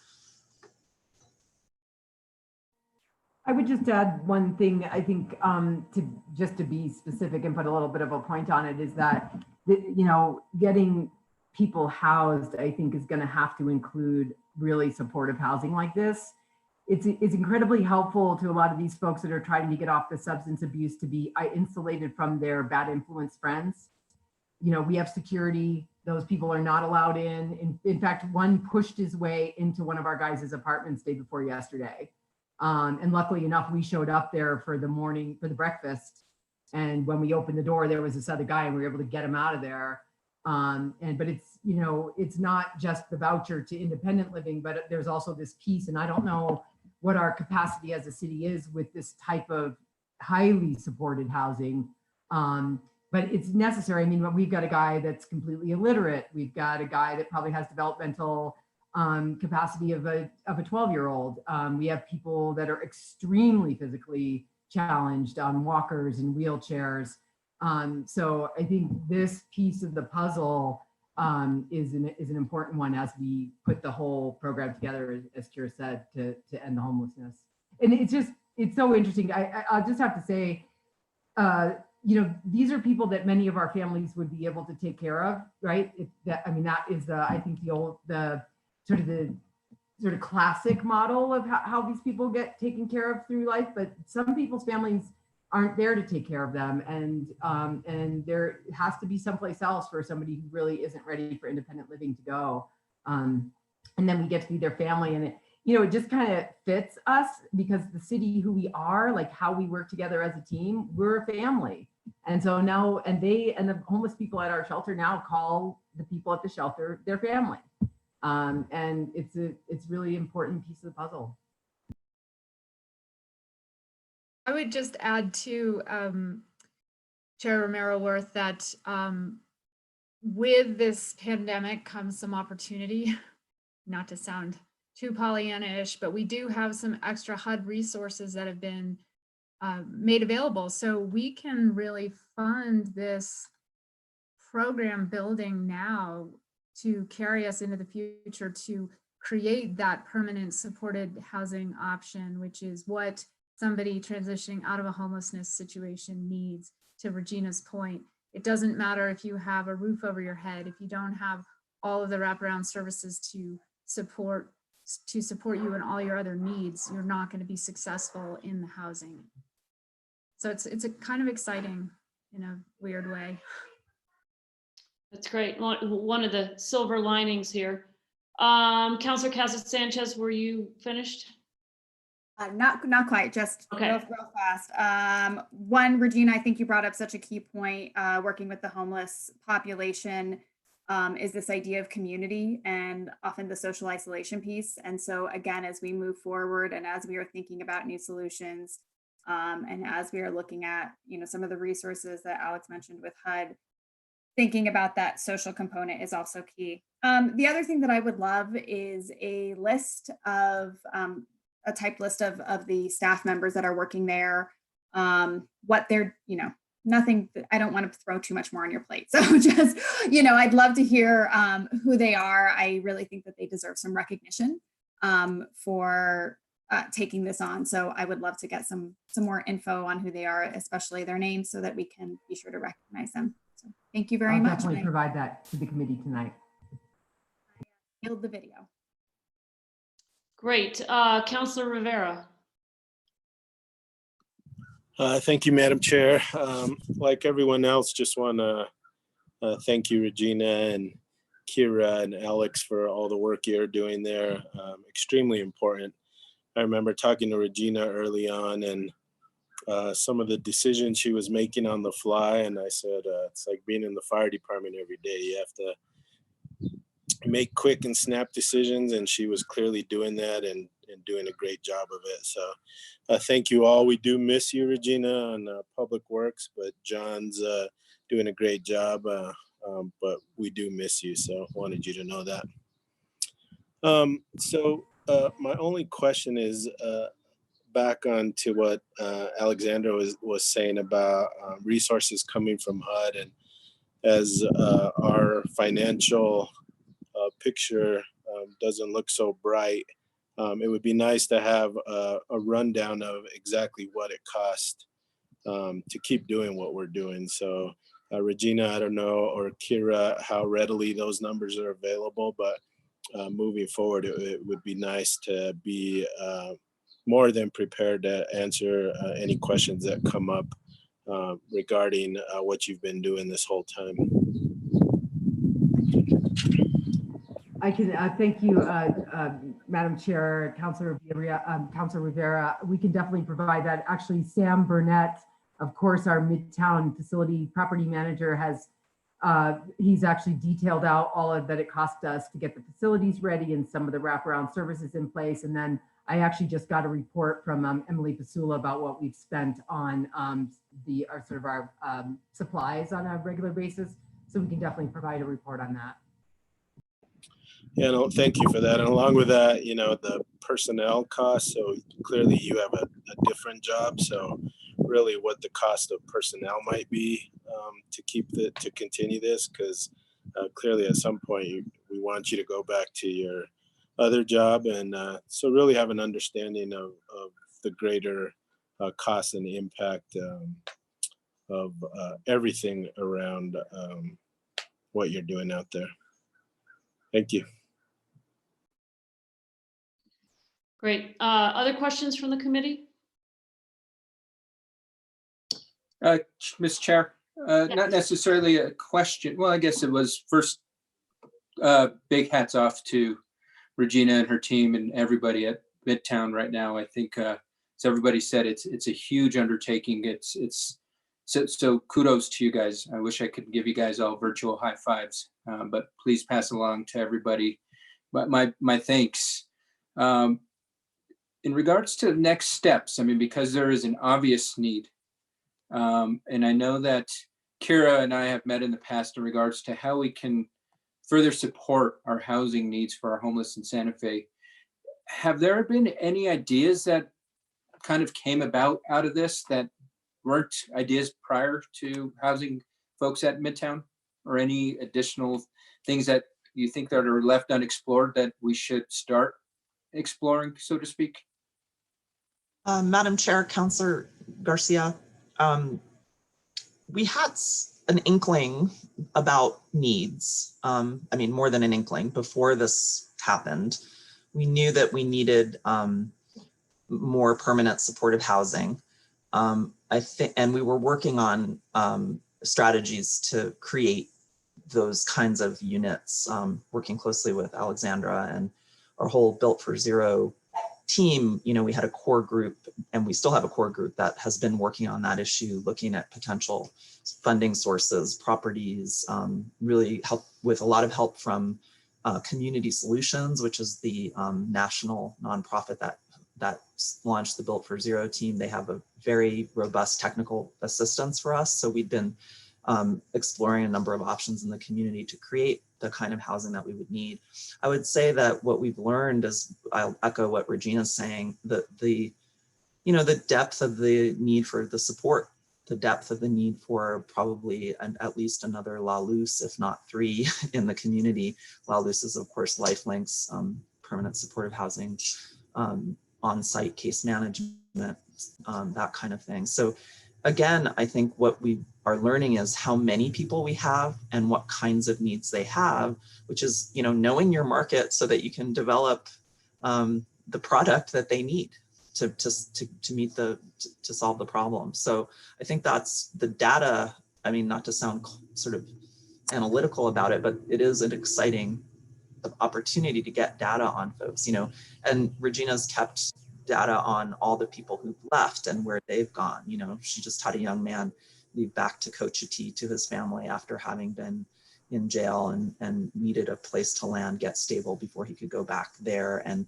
I would just add one thing, I think, to be specific and put a little bit of a point on it, is that, you know, getting people housed, I think, is going to have to include really supportive housing like this. It's incredibly helpful to a lot of these folks that are trying to get off the substance abuse to be insulated from their bad influence friends. You know, we have security. Those people are not allowed in. In fact, one pushed his way into one of our guys' apartments day before yesterday. And luckily enough, we showed up there for the morning, for the breakfast. And when we opened the door, there was this other guy, and we were able to get him out of there. But it's, you know, it's not just the voucher to independent living, but there's also this piece, and I don't know what our capacity as a city is with this type of highly supported housing. But it's necessary. I mean, we've got a guy that's completely illiterate. We've got a guy that probably has developmental capacity of a 12-year-old. We have people that are extremely physically challenged on walkers and wheelchairs. So I think this piece of the puzzle is an important one as we put the whole program together, as Kira said, to end the homelessness. And it's so interesting. I'll just have to say, you know, these are people that many of our families would be able to take care of, right? That is I think the sort of classic model of how these people get taken care of through life. But some people's families aren't there to take care of them, and there has to be someplace else for somebody who really isn't ready for independent living to go. And then we get to be their family, and it just kind of fits us because the city, who we are, like how we work together as a team, we're a family. And so now, and the homeless people at our shelter now call the people at the shelter their family. And it's really important piece of the puzzle. I would just add to Chair Romero-Worth that with this pandemic comes some opportunity, not to sound too Pollyanna-ish, but we do have some extra HUD resources that have been made available. So we can really fund this program building now to carry us into the future to create that permanent supported housing option, which is what somebody transitioning out of a homelessness situation needs. To Regina's point, it doesn't matter if you have a roof over your head, if you don't have all of the wraparound services to support you in all your other needs, you're not going to be successful in the housing. So it's a kind of exciting in a weird way. That's great. One of the silver linings here. Councilor Casas-Sanchez, were you finished? Not quite, just okay. real fast. One, Regina, I think you brought up such a key point, working with the homeless population, is this idea of community and often the social isolation piece. And so again, as we move forward and as we are thinking about new solutions, and as we are looking at, some of the resources that Alex mentioned with HUD, thinking about that social component is also key. The other thing that I would love is a list of, a typed list of the staff members that are working there, what they're, nothing, I don't want to throw too much more on your plate. So just, I'd love to hear who they are. I really think that they deserve some recognition for taking this on. So I would love to get some more info on who they are, especially their names, so that we can be sure to recognize them. So thank you very much. I'll definitely provide that to the committee tonight. Yield the video. Great. Councilor Rivera. Thank you, Madam Chair. Like everyone else, just want to thank you, Regina and Kira and Alex, for all the work you're doing there. Extremely important. I remember talking to Regina early on, and some of the decisions she was making on the fly, and I said, it's like being in the fire department every day. You have to make quick and snap decisions, and she was clearly doing that and doing a great job of it. So thank you all. We do miss you, Regina, on Public Works, but John's doing a great job, but we do miss you, so wanted you to know that. So My only question is back on to what Alexandra was saying about resources coming from HUD, and as our financial picture doesn't look so bright, it would be nice to have a rundown of exactly what it costs to keep doing what we're doing. So Regina, I don't know, or Kira, how readily those numbers are available, but moving forward, it would be nice to be more than prepared to answer any questions that come up regarding what you've been doing this whole time. I can thank you, Madam Chair, Councilor Rivera. We can definitely provide that. Actually, Sam Burnett, of course, our Midtown facility property manager, has he's actually detailed out all of that it cost us to get the facilities ready and some of the wraparound services in place. And then I actually just got a report from Emily Pasula about what we've spent on our supplies on a regular basis. So we can definitely provide a report on that. Yeah, no, thank you for that. And along with that, you know, the personnel costs. So clearly you have a different job. So really what the cost of personnel might be to continue this, because clearly at some point we want you to go back to your other job. And so really have an understanding of the greater cost and the impact of everything around what you're doing out there. Thank you. Great. Other questions from the committee? Ms. Chair, not necessarily a question. Well, I guess it was first, big hats off to Regina and her team and everybody at Midtown right now. I think, as everybody said, it's a huge undertaking. So kudos to you guys. I wish I could give you guys all virtual high fives, but please pass along to everybody my thanks. In regards to next steps, I mean, because there is an obvious need, and I know that Kira and I have met in the past in regards to how we can further support our housing needs for our homeless in Santa Fe. Have there been any ideas that kind of came about out of this that weren't ideas prior to housing folks at Midtown, or any additional things that you think that are left unexplored that we should start exploring, so to speak? Madam Chair, Councilor Garcia, we had an inkling about needs. I mean, more than an inkling. Before this happened, we knew that we needed more permanent supportive housing. I think, and we were working on strategies to create those kinds of units, working closely with Alexandra and our whole Built for Zero team. You know, we had a core group, and we still have a core group that has been working on that issue, looking at potential funding sources, properties, really help with a lot of help from Community Solutions, which is the national nonprofit that launched the Built for Zero team. They have a very robust technical assistance for us. So we've been exploring a number of options in the community to create the kind of housing that we would need. I would say that what we've learned is, I'll echo what Regina's saying, that the depth of the need for the support, the depth of the need for probably at least another La Luz, if not 3 in the community. La Luz is of course Lifelink's permanent supportive housing, on-site case management, that kind of thing. So again, I think what we are learning is how many people we have and what kinds of needs they have, which is, knowing your market so that you can develop the product that they need to meet to solve the problem. So I think that's the data. I mean, not to sound sort of analytical about it, but it is an exciting opportunity to get data on folks, and Regina's kept data on all the people who've left and where they've gone. She just had a young man leave back to Cochiti to his family after having been in jail and needed a place to land, get stable before he could go back there. And,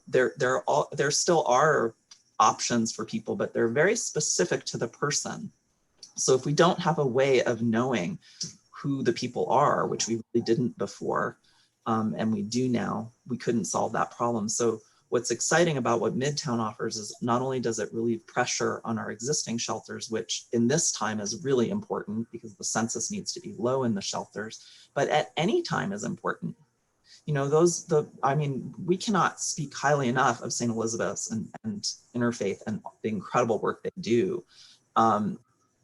there still are options for people, but they're very specific to the person. So if we don't have a way of knowing who the people are, which we really didn't before, and we do now, we couldn't solve that problem. So what's exciting about what Midtown offers is not only does it relieve pressure on our existing shelters, which in this time is really important because the census needs to be low in the shelters, but at any time is important. You know, I mean, we cannot speak highly enough of St. Elizabeth's and Interfaith and the incredible work they do.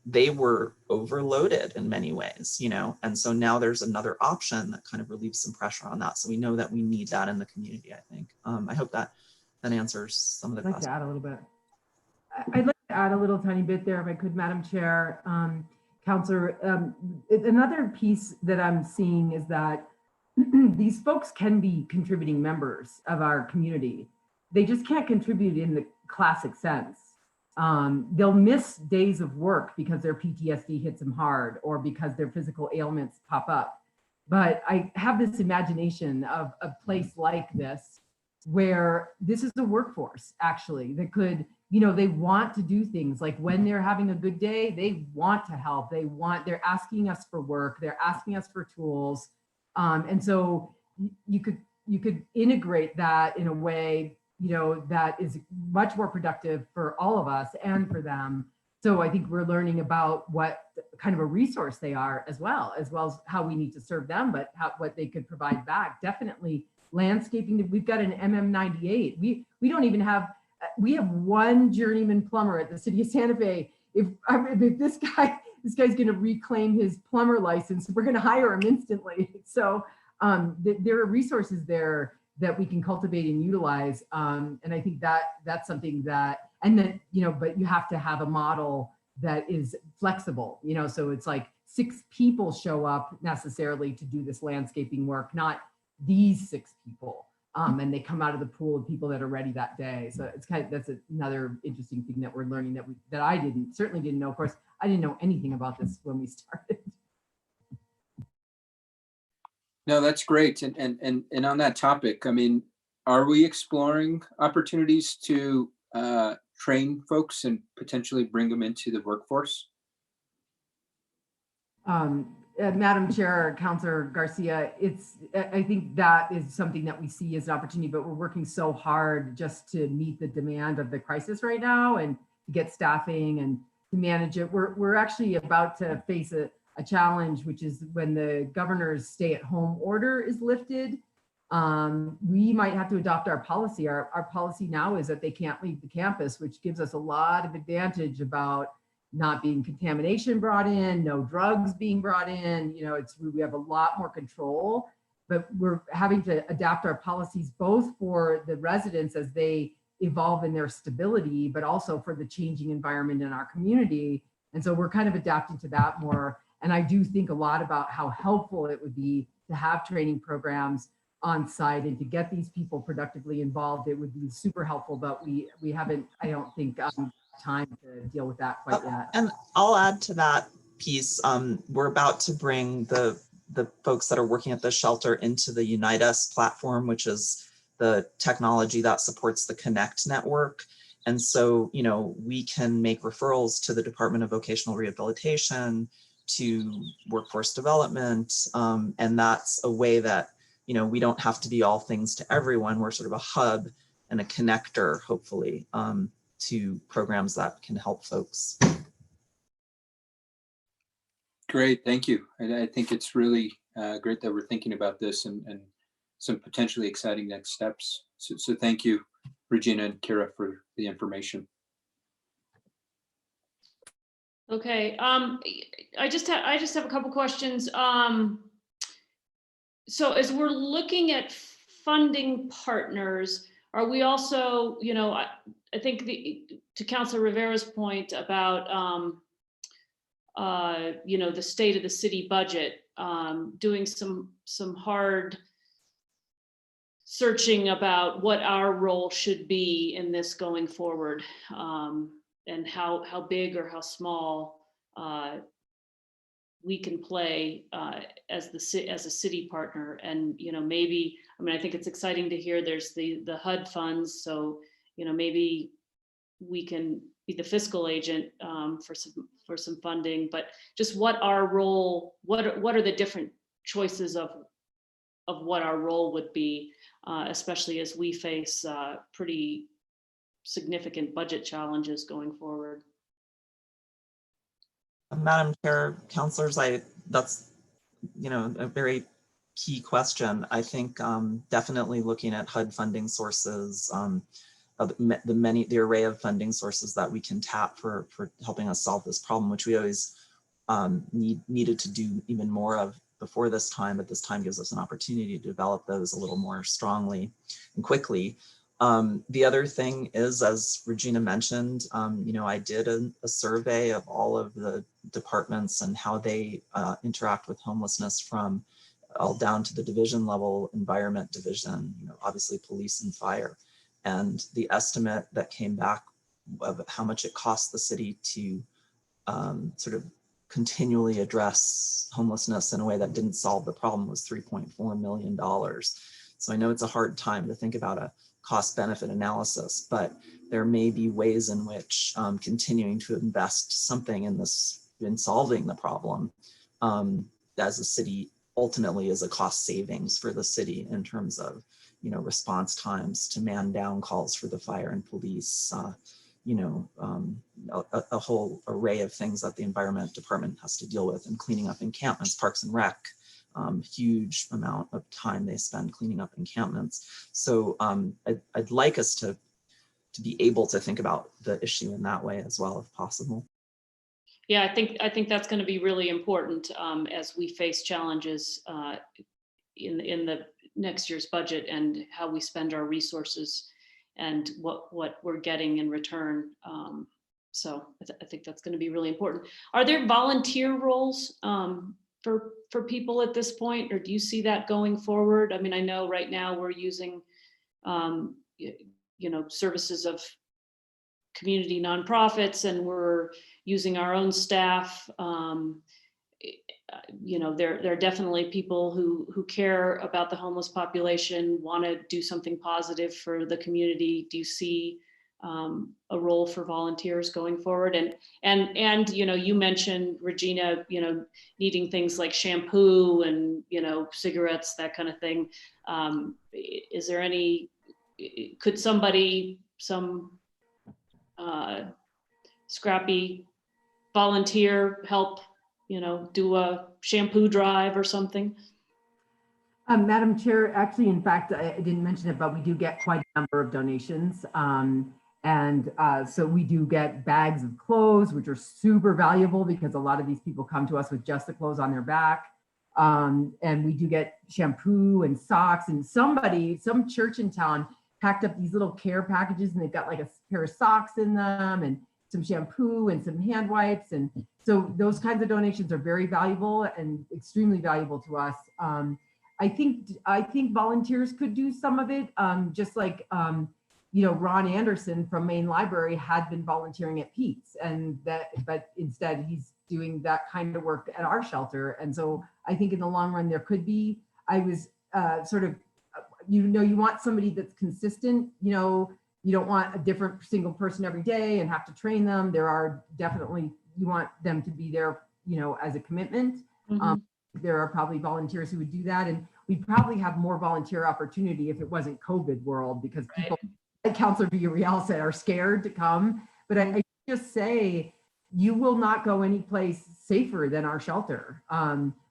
They were overloaded in many ways, you know, and so now there's another option that kind of relieves some pressure on that. So we know that we need that in the community, I think. I hope that answers some of the I'd like questions. to add a little bit. I'd like to add a little tiny bit there if I could, Madam Chair. Counselor, another piece that I'm seeing is that these folks can be contributing members of our community. They just can't contribute in the classic sense. They'll miss days of work because their PTSD hits them hard or because their physical ailments pop up. But I have this imagination of a place like this where this is a workforce actually that could, you know, they want to do things like when they're having a good day, they want to help. They're asking us for work. They're asking us for tools. And so you could integrate that in a way, you know, that is much more productive for all of us and for them. So I think we're learning about what kind of a resource they are as well as how we need to serve them, but what they could provide back. Definitely landscaping. We've got an MM98. We don't even have, we have one journeyman plumber at the city of Santa Fe. If this guy's going to reclaim his plumber license, we're going to hire him instantly. So there are resources there that we can cultivate and utilize. And I think that's something that, and then, you know, but you have to have a model that is flexible, you know, so it's like 6 people show up necessarily to do this landscaping work, not these 6 people. And they come out of the pool of people that are ready that day. So it's that's another interesting thing that we're learning that I certainly didn't know. Of course, I didn't know anything about this when we started. No, that's great. And on that topic, I mean, are we exploring opportunities to train folks and potentially bring them into the workforce? Madam Chair, Councilor Garcia, I think that is something that we see as an opportunity, but we're working so hard just to meet the demand of the crisis right now and to get staffing and to manage it. We're actually about to face a challenge, which is when the governor's stay-at-home order is lifted. We might have to adopt our policy. Our policy now is that they can't leave the campus, which gives us a lot of advantage about not being contamination brought in, no drugs being brought in. You know, we have a lot more control, but we're having to adapt our policies both for the residents as they evolve in their stability, but also for the changing environment in our community. And so we're kind of adapting to that more. And I do think a lot about how helpful it would be to have training programs on site and to get these people productively involved. It would be super helpful, but we haven't, I don't think, time to deal with that quite yet. And I'll add to that piece. We're about to bring the folks that are working at the shelter into the Unite Us platform, which is the technology that supports the Connect network. And so, you know, we can make referrals to the Department of Vocational Rehabilitation, to workforce development. And that's a way that, you know, we don't have to be all things to everyone. We're sort of a hub and a connector, hopefully, to programs that can help folks. Great, thank you. And I think it's really great that we're thinking about this and some potentially exciting next steps. So thank you, Regina and Kira, for the information. Okay, I just have a couple questions. So as we're looking at funding partners, are we also, you know, I think to Councilor Rivera's point about, you know, the state of the city budget, doing some hard searching about what our role should be in this going forward, and how big or how small we can play as a city partner. And, you know, maybe, I mean, I think it's exciting to hear there's the HUD funds. So, you know, maybe we can be the fiscal agent for some funding, but just what our role, what are the different choices of what our role would be, especially as we face pretty significant budget challenges going forward. Madam Chair, councilors, that's, a very key question. I think definitely looking at HUD funding sources, the array of funding sources that we can tap for helping us solve this problem, which we always needed to do even more of before this time, but this time gives us an opportunity to develop those a little more strongly and quickly. The other thing is, as Regina mentioned, I did a survey of all of the departments and how they interact with homelessness, from all down to the division level, environment division, obviously police and fire. And the estimate that came back of how much it cost the city to sort of continually address homelessness in a way that didn't solve the problem was $3.4 million. So I know it's a hard time to think about a cost benefit analysis, but there may be ways in which continuing to invest something in solving the problem as a city ultimately is a cost savings for the city in terms of, response times to man down calls for the fire and police, a whole array of things that the environment department has to deal with, and cleaning up encampments, parks and rec, huge amount of time they spend cleaning up encampments. So I'd like us to be able to think about the issue in that way as well, if possible. Yeah, I think that's going to be really important as we face challenges in the next year's budget, and how we spend our resources and what we're getting in return. So I think that's going to be really important. Are there volunteer roles for people at this point, or do you see that going forward? I mean, I know right now we're using, services of community nonprofits, and we're using our own staff. There are definitely people who care about the homeless population, want to do something positive for the community. Do you see a role for volunteers going forward? And you mentioned, Regina, needing things like shampoo and cigarettes, that kind of thing. Is there could some scrappy volunteer help do a shampoo drive or something? Madam Chair, actually, in fact, I didn't mention it, but we do get quite a number of donations. So we do get bags of clothes, which are super valuable because a lot of these people come to us with just the clothes on their back. And we do get shampoo and socks, and some church in town packed up these little care packages, and they've got like a pair of socks in them and some shampoo and some hand wipes. And so those kinds of donations are very valuable and extremely valuable to us. I think volunteers could do some of it, just like, Ron Anderson from Maine Library had been volunteering at Pete's, but instead he's doing that kind of work at our shelter. And so I think in the long run, there could be, I was you want somebody that's consistent, you don't want a different single person every day and have to train them. There are definitely, you want them to be there, as a commitment. Mm-hmm. There are probably volunteers who would do that. And we'd probably have more volunteer opportunity if it wasn't COVID world, because people, like Councilor Villarreal said, are scared to come. But I just say, you will not go any place safer than our shelter.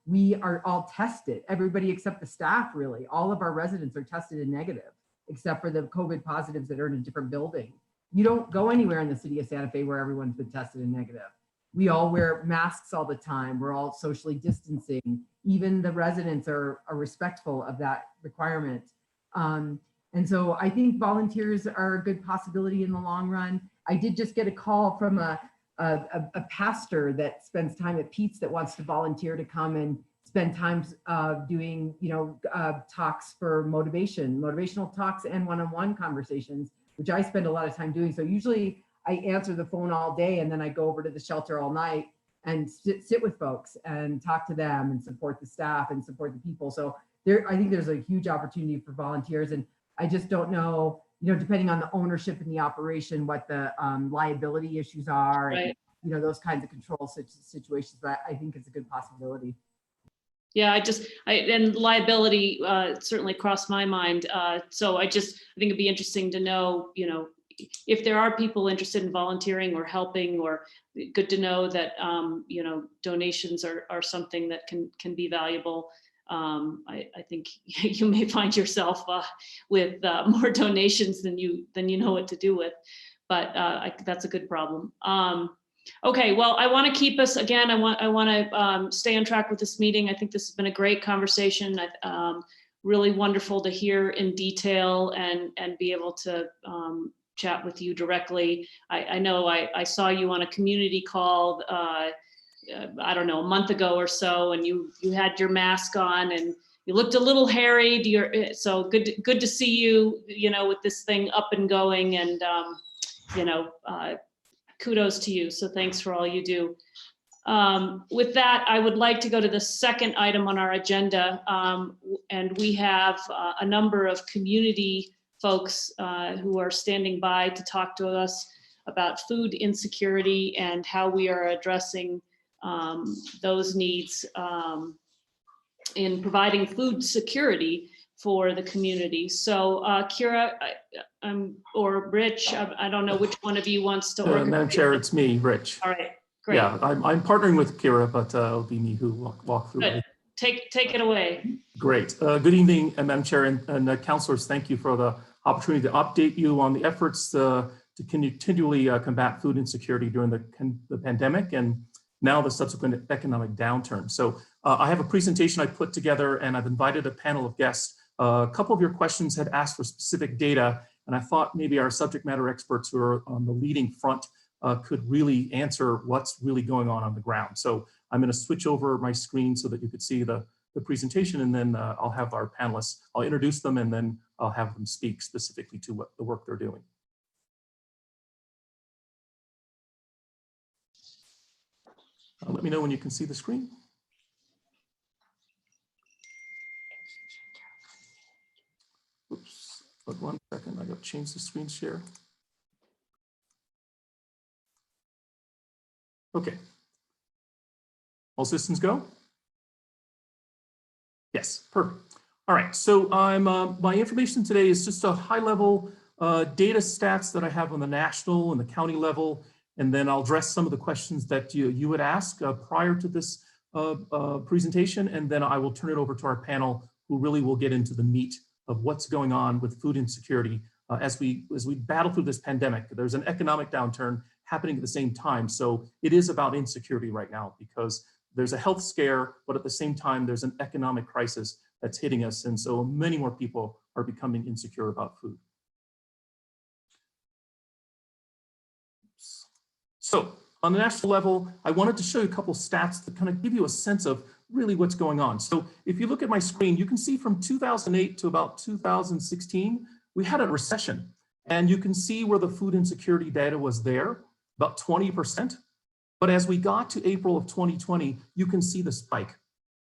We are all tested, everybody except the staff, really. All of our residents are tested and negative, except for the COVID positives that are in a different building. You don't go anywhere in the city of Santa Fe where everyone's been tested and negative. We all wear masks all the time. We're all socially distancing. Even the residents are respectful of that requirement. And so I think volunteers are a good possibility in the long run. I did just get a call from a pastor that spends time at Pete's that wants to volunteer to come and spend time doing, talks for motivational talks and one-on-one conversations, which I spend a lot of time doing. So usually I answer the phone all day, and then I go over to the shelter all night and sit with folks and talk to them and support the staff and support the people. So I think there's a huge opportunity for volunteers. And I just don't know, depending on the ownership and the operation, what the liability issues are, Right. and, those kinds of control situations, but I think it's a good possibility. Yeah, and liability certainly crossed my mind. So I think it'd be interesting to know, if there are people interested in volunteering or helping, or good to know that, donations are something that can be valuable. I think you may find yourself with more donations than you know what to do with, but that's a good problem. Okay, well, I want to keep us, again, I want to stay on track with this meeting. I think this has been a great conversation. Really wonderful to hear in detail and be able to chat with you directly. I know I saw you on a community call, I don't know, a month ago or so, and you had your mask on and you looked a little harried. So good to see you, with this thing up and going, and kudos to you. So thanks for all you do. With that, I would like to go to the second item on our agenda. And we have a number of community folks who are standing by to talk to us about food insecurity and how we are addressing those needs in providing food security for the community. So Kira, or Rich, I don't know which one of you wants to organize. Madam Chair, it's me, Rich. All right, great. Yeah, I'm partnering with Kira, but it'll be me who walk through it. Take it away. Great. Good evening, Madam Chair and councilors. Thank you for the opportunity to update you on the efforts to continually combat food insecurity during the pandemic and now the subsequent economic downturn. So I have a presentation I put together, and I've invited a panel of guests. A couple of your questions had asked for specific data, and I thought maybe our subject matter experts who are on the leading front could really answer what's really going on the ground. So I'm going to switch over my screen so that you could see the presentation, and then I'll have our panelists, I'll introduce them, and then I'll have them speak specifically to what the work they're doing. Let me know when you can see the screen. Oops, but 1 second, I got to change the screen share. Okay. All systems go? Yes, perfect. All right, so my information today is just a high level data stats that I have on the national and the county level, and then I'll address some of the questions that you would ask prior to this presentation, and then I will turn it over to our panel, who really will get into the meat of what's going on with food insecurity as we battle through this pandemic. There's an economic downturn happening at the same time, so it is about insecurity right now because there's a health scare, but at the same time there's an economic crisis that's hitting us, and so many more people are becoming insecure about food. So on the national level, I wanted to show you a couple stats to kind of give you a sense of really what's going on. So if you look at my screen, you can see from 2008 to about 2016, we had a recession. And you can see where the food insecurity data was there, about 20%. But as we got to April of 2020, you can see the spike.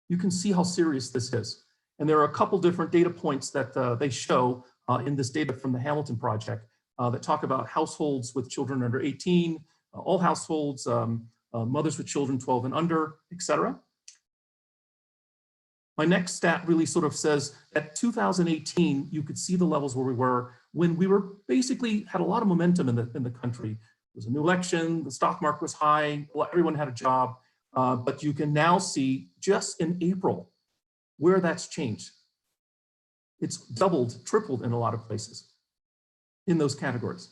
You can see how serious this is. And there are a couple different data points that they show in this data from the Hamilton Project that talk about households with children under 18, all households, mothers with children 12 and under, etc. My next stat really sort of says at 2018, you could see the levels where we were when we were basically had a lot of momentum in the country. It was a new election, the stock market was high, everyone had a job, but you can now see just in April where that's changed. It's doubled, tripled in a lot of places in those categories.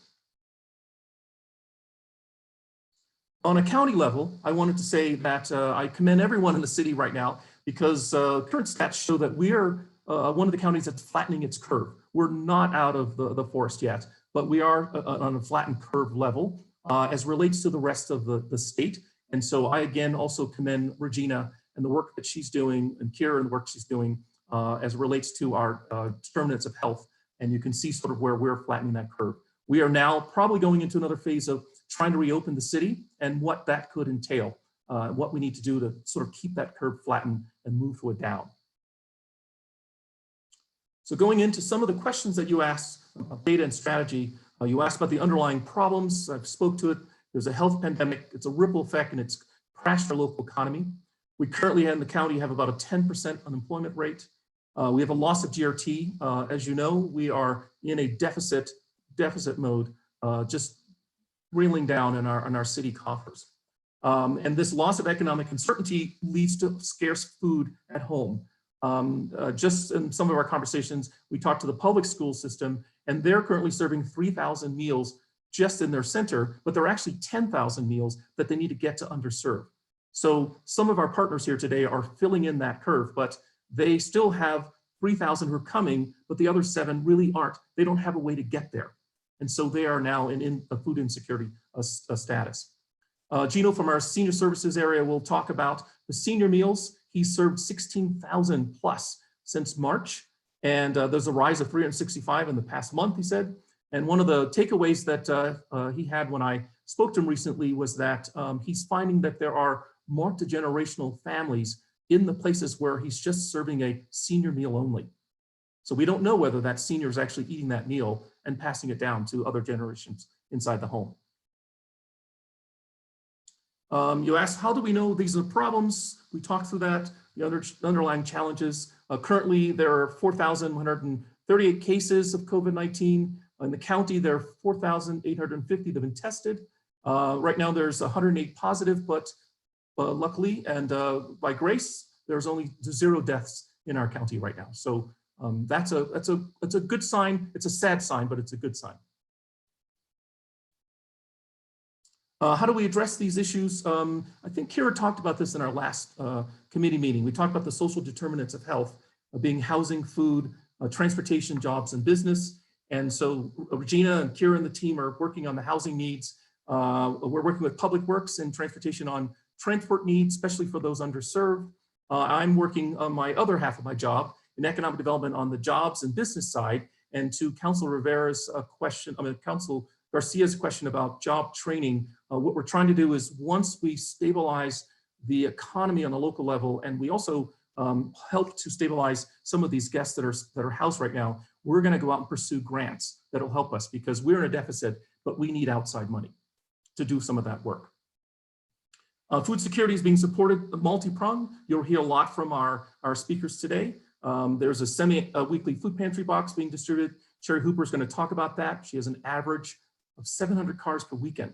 On a county level, I wanted to say that I commend everyone in the city right now because current stats show that we are one of the counties that's flattening its curve. We're not out of the forest yet, but we are on a flattened curve level as relates to the rest of the state. And so I again also commend Regina and the work that she's doing, and Kira and the work she's doing as it relates to our determinants of health. And you can see sort of where we're flattening that curve. We are now probably going into another phase of trying to reopen the city and what that could entail, what we need to do to sort of keep that curve flattened and move to a down. So going into some of the questions that you asked about data and strategy, you asked about the underlying problems. I've spoke to it. There's a health pandemic. It's a ripple effect and it's crashed our local economy. We currently in the county have about a 10% unemployment rate. We have a loss of GRT. As you know, we are in a deficit mode, just reeling down in our city coffers. And this loss of economic uncertainty leads to scarce food at home. Just in some of our conversations, we talked to the public school system, and they're currently serving 3,000 meals just in their center, but there are actually 10,000 meals that they need to get to underserved. So some of our partners here today are filling in that curve, but they still have 3,000 who are coming, but the other 7 really aren't. They don't have a way to get there. And so they are now in a food insecurity status. Gino from our senior services area will talk about the senior meals. He served 16,000 plus since March. And there's a rise of 365 in the past month, he said. And one of the takeaways that he had when I spoke to him recently was that he's finding that there are multi-generational families in the places where he's just serving a senior meal only. So we don't know whether that senior is actually eating that meal and passing it down to other generations inside the home. You asked, how do we know these are problems? We talked through that, the underlying challenges. Currently, there are 4,138 cases of COVID-19. In the county, there are 4,850 that have been tested. Right now, there's 108 positive, but luckily and by grace, there's only 0 deaths in our county right now. So that's a good sign. It's a sad sign, but it's a good sign. How do we address these issues? I think Kira talked about this in our last committee meeting. We talked about the social determinants of health, being housing, food, transportation, jobs, and business. And so Regina and Kira and the team are working on the housing needs. We're working with Public Works and Transportation on transport needs, especially for those underserved. I'm working on my other half of my job in economic development on the jobs and business side. And to Council Rivera's question, Council Garcia's question about job training, what we're trying to do is once we stabilize the economy on a local level, and we also help to stabilize some of these guests that are housed right now, we're going to go out and pursue grants that will help us because we're in a deficit, but we need outside money to do some of that work. Food security is being supported multi-pronged. You'll hear a lot from our speakers today. There's a semi-weekly food pantry box being distributed. Sherry Hooper is going to talk about that. She has an average of 700 cars per weekend.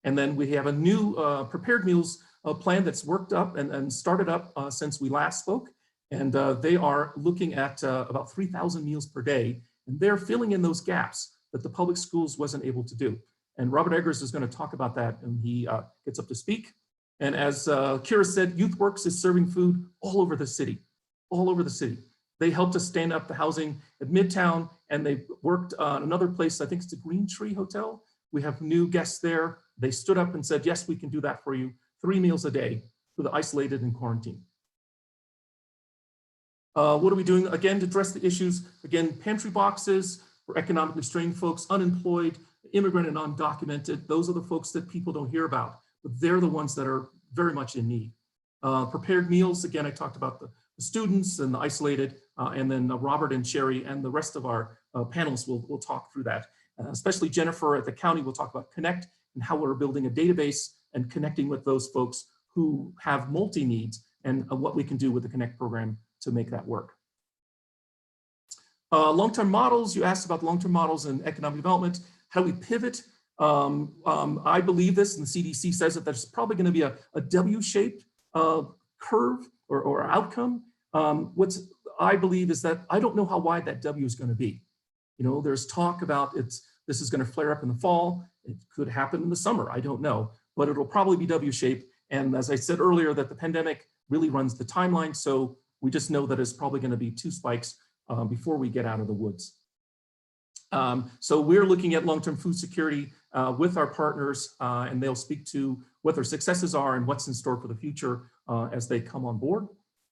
And then we have a new prepared meals plan that's worked up and started up since we last spoke. And they are looking at about 3,000 meals per day. And they're filling in those gaps that the public schools wasn't able to do. And Robert Eggers is going to talk about that when he gets up to speak. And as Kira said, YouthWorks is serving food all over the city, all over the city. They helped us stand up the housing at Midtown, and they worked on another place, I think it's the Green Tree Hotel. We have new guests there. They stood up and said, yes, we can do that for you. 3 meals a day for the isolated and quarantined. What are we doing, again, to address the issues? Again, pantry boxes for economically strained folks, unemployed, immigrant and undocumented. Those are the folks that people don't hear about, but they're the ones that are very much in need. Prepared meals, again, I talked about the students and the isolated, and then Robert and Sherry and the rest of our panelists will talk through that. Especially Jennifer at the county will talk about Connect and how we're building a database and connecting with those folks who have multi-needs and what we can do with the Connect program to make that work. Long-term models, you asked about long-term models and economic development. How do we pivot? I believe this, and the CDC says that there's probably going to be a W-shaped curve or outcome. What I believe is that I don't know how wide that W is going to be. You know, there's talk about this is going to flare up in the fall. It could happen in the summer. I don't know, but it'll probably be W-shaped. And as I said earlier, that the pandemic really runs the timeline. So we just know that it's probably going to be 2 spikes before we get out of the woods. So we're looking at long-term food security with our partners, and they'll speak to what their successes are and what's in store for the future as they come on board.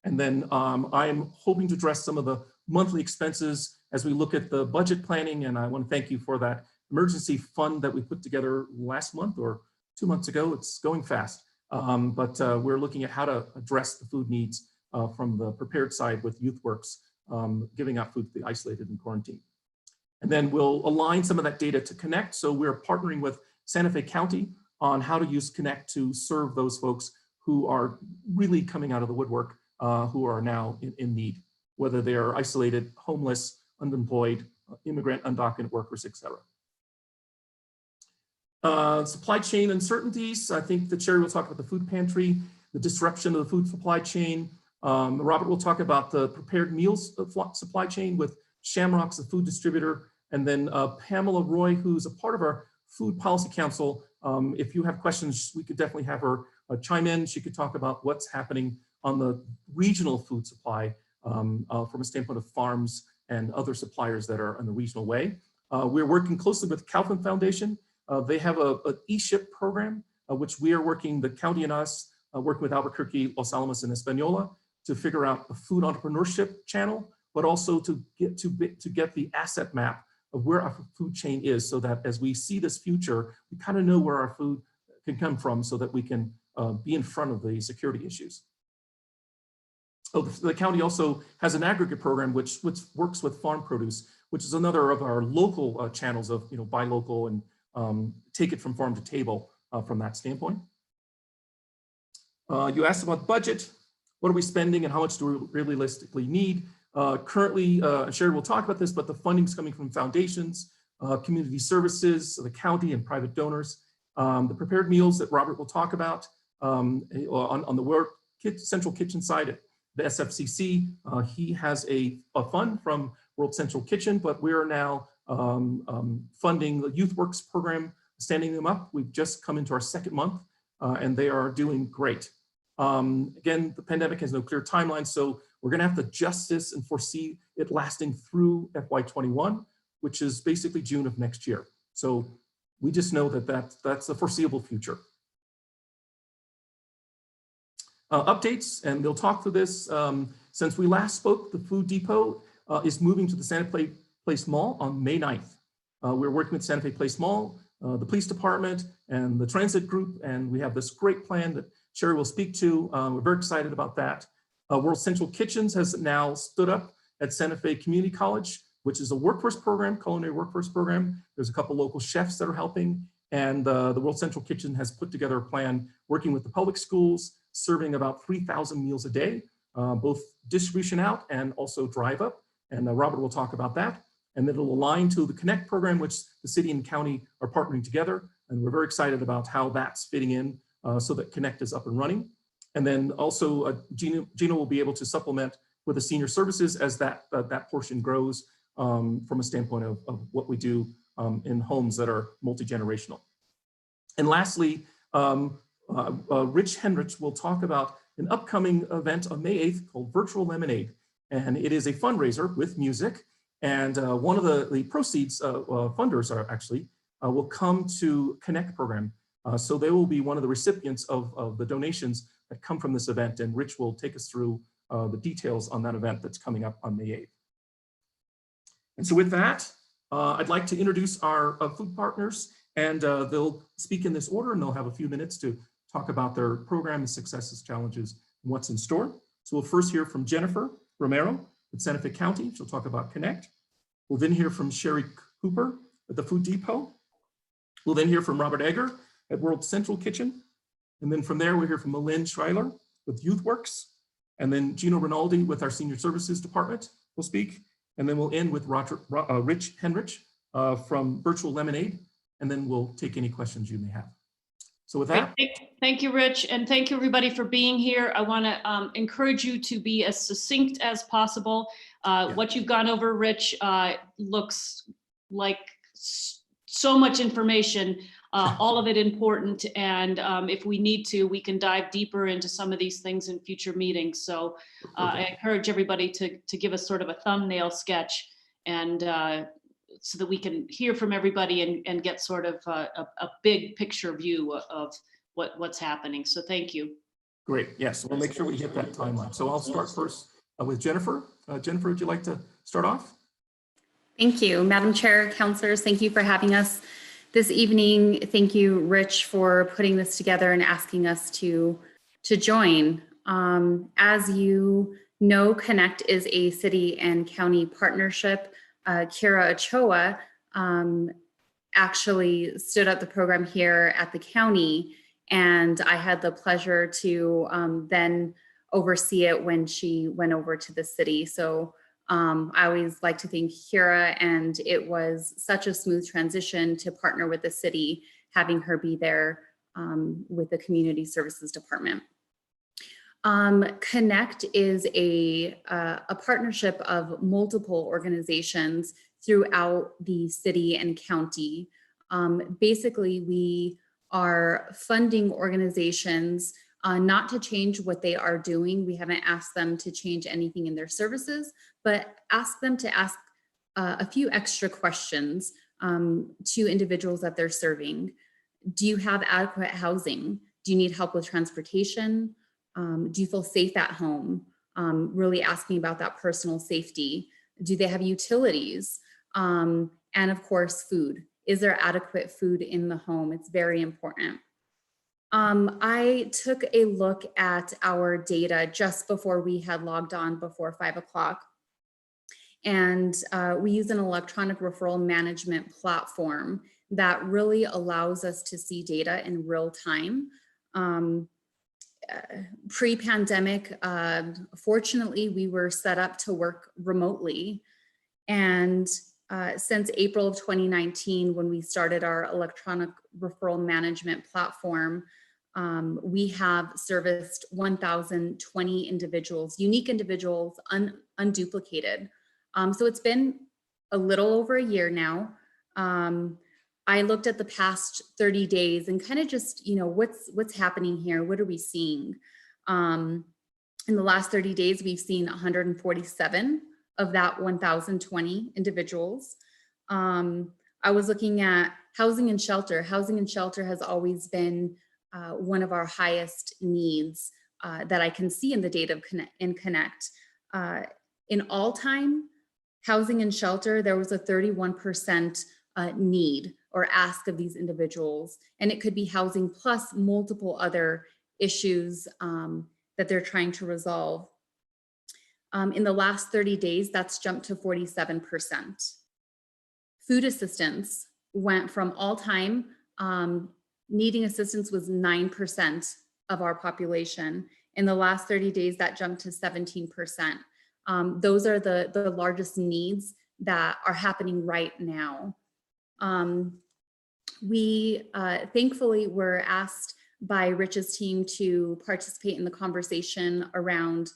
And then I'm hoping to address some of the monthly expenses as we look at the budget planning. And I want to thank you for that emergency fund that we put together last month or 2 months ago. It's going fast, but we're looking at how to address the food needs from the prepared side with YouthWorks, giving out food to the isolated and quarantined. And then we'll align some of that data to Connect. So we're partnering with Santa Fe County on how to use Connect to serve those folks who are really coming out of the woodwork, who are now in need, whether they are isolated, homeless, unemployed, immigrant, undocumented workers, etc. Supply chain uncertainties. I think the chair will talk about the food pantry, the disruption of the food supply chain. Robert will talk about the prepared meals supply chain with Shamrock's, the food distributor, and then Pamela Roy, who's a part of our Food Policy Council. If you have questions, we could definitely have her chime in. She could talk about what's happening on the regional food supply from a standpoint of farms and other suppliers that are in the regional way. We're working closely with Kaufman Foundation. They have an e-ship program, which we are working, the county and us, working with Albuquerque, Los Alamos, and Española to figure out a food entrepreneurship channel, but also to get the asset map of where our food chain is, so that as we see this future, we kind of know where our food can come from, so that we can be in front of the security issues. Oh, the county also has an aggregate program which works with farm produce, which is another of our local channels of buy local and take it from farm to table from that standpoint. You asked about budget. What are we spending and how much do we realistically need? Currently, Sherry will talk about this, but the funding's coming from foundations, community services, the county, and private donors. The prepared meals that Robert will talk about on the World Central Kitchen side at the SFCC, he has a fund from World Central Kitchen, but we are now funding the Youth Works program, standing them up. We've just come into our second month, and they are doing great. Again, the pandemic has no clear timeline, so we're going to have to adjust this and foresee it lasting through FY21, which is basically June of next year. So we just know that that's the foreseeable future. Updates, and they'll talk through this. Since we last spoke, the Food Depot is moving to the Santa Fe Place Mall on May 9th. We're working with Santa Fe Place Mall, the police department, and the transit group, and we have this great plan that Sherry will speak to. We're very excited about that. World Central Kitchens has now stood up at Santa Fe Community College, which is a workforce program, culinary workforce program. There's a couple local chefs that are helping, and the World Central Kitchen has put together a plan working with the public schools, serving about 3,000 meals a day, both distribution out and also drive up. And Robert will talk about that. And it'll align to the Connect program, which the city and county are partnering together. And we're very excited about how that's fitting in so that Connect is up and running. And then also Gino will be able to supplement with the senior services as that portion grows from a standpoint of what we do in homes that are multi-generational. And lastly, Rich Henrich will talk about an upcoming event on May 8th called Virtual Lemonade. And it is a fundraiser with music. And one of the proceeds, funders are actually, will come to Connect program. So they will be one of the recipients of the donations that come from this event. And Rich will take us through the details on that event that's coming up on May 8th. And so with that, I'd like to introduce our food partners, and they'll speak in this order, and they'll have a few minutes to talk about their program, the successes, challenges, and what's in store. So we'll first hear from Jennifer Romero at Santa Fe County. She'll talk about Connect. We'll then hear from Sherry Cooper at the Food Depot. We'll then hear from Robert Egger at World Central Kitchen. And then from there, we'll hear from Melinda Schaller with Youth Works. And then Gino Rinaldi with our Senior Services Department will speak. And then we'll end with Rich Henrich from Virtual Lemonade. And then we'll take any questions you may have. So with that. Thank you, Rich. And thank you everybody for being here. I want to encourage you to be as succinct as possible. What you've gone over, Rich, looks like so much information, all of it important. And if we need to, we can dive deeper into some of these things in future meetings. So I encourage everybody to give us sort of a thumbnail sketch, and so that we can hear from everybody and get sort of a big picture view of what's happening. So thank you. Great. Yes, we'll make sure we hit that timeline. So I'll start first with Jennifer. Jennifer, would you like to start off? Thank you, Madam Chair, councilors. Thank you for having us this evening. Thank you, Rich, for putting this together and asking us to join. As you know, Connect is a city and county partnership. Kira Ochoa actually stood up the program here at the county, And I had the pleasure to then oversee it when she went over to the city. So I always like to thank Kira, and it was such a smooth transition to partner with the city, having her be there with the Community Services Department. Connect is a partnership of multiple organizations throughout the city and county. Basically, we are funding organizations not to change what they are doing. We haven't asked them to change anything in their services, but ask them to ask a few extra questions to individuals that they're serving. Do you have adequate housing? Do you need help with transportation? Do you feel safe at home? Really asking about that personal safety. Do they have utilities? And of course, food. Is there adequate food in the home? It's very important. I took a look at our data just before we had logged on before 5 o'clock. And we use an electronic referral management platform that really allows us to see data in real time. Pre-pandemic, fortunately, we were set up to work remotely. And since April of 2019, when we started our electronic referral management platform, we have serviced 1,020 individuals, unique individuals, unduplicated. So it's been a little over a year now. I looked at the past 30 days and kind of just, what's happening here? What are we seeing? In the last 30 days, we've seen 147 of that 1,020 individuals. I was looking at housing and shelter. Housing and shelter has always been one of our highest needs that I can see in the data in Connect. In all time, housing and shelter, there was a 31% need or ask of these individuals. And it could be housing plus multiple other issues that they're trying to resolve. In the last 30 days, that's jumped to 47%. Food assistance went from all time, needing assistance was 9% of our population. In the last 30 days, that jumped to 17%. Those are the largest needs that are happening right now. We thankfully were asked by Rich's team to participate in the conversation around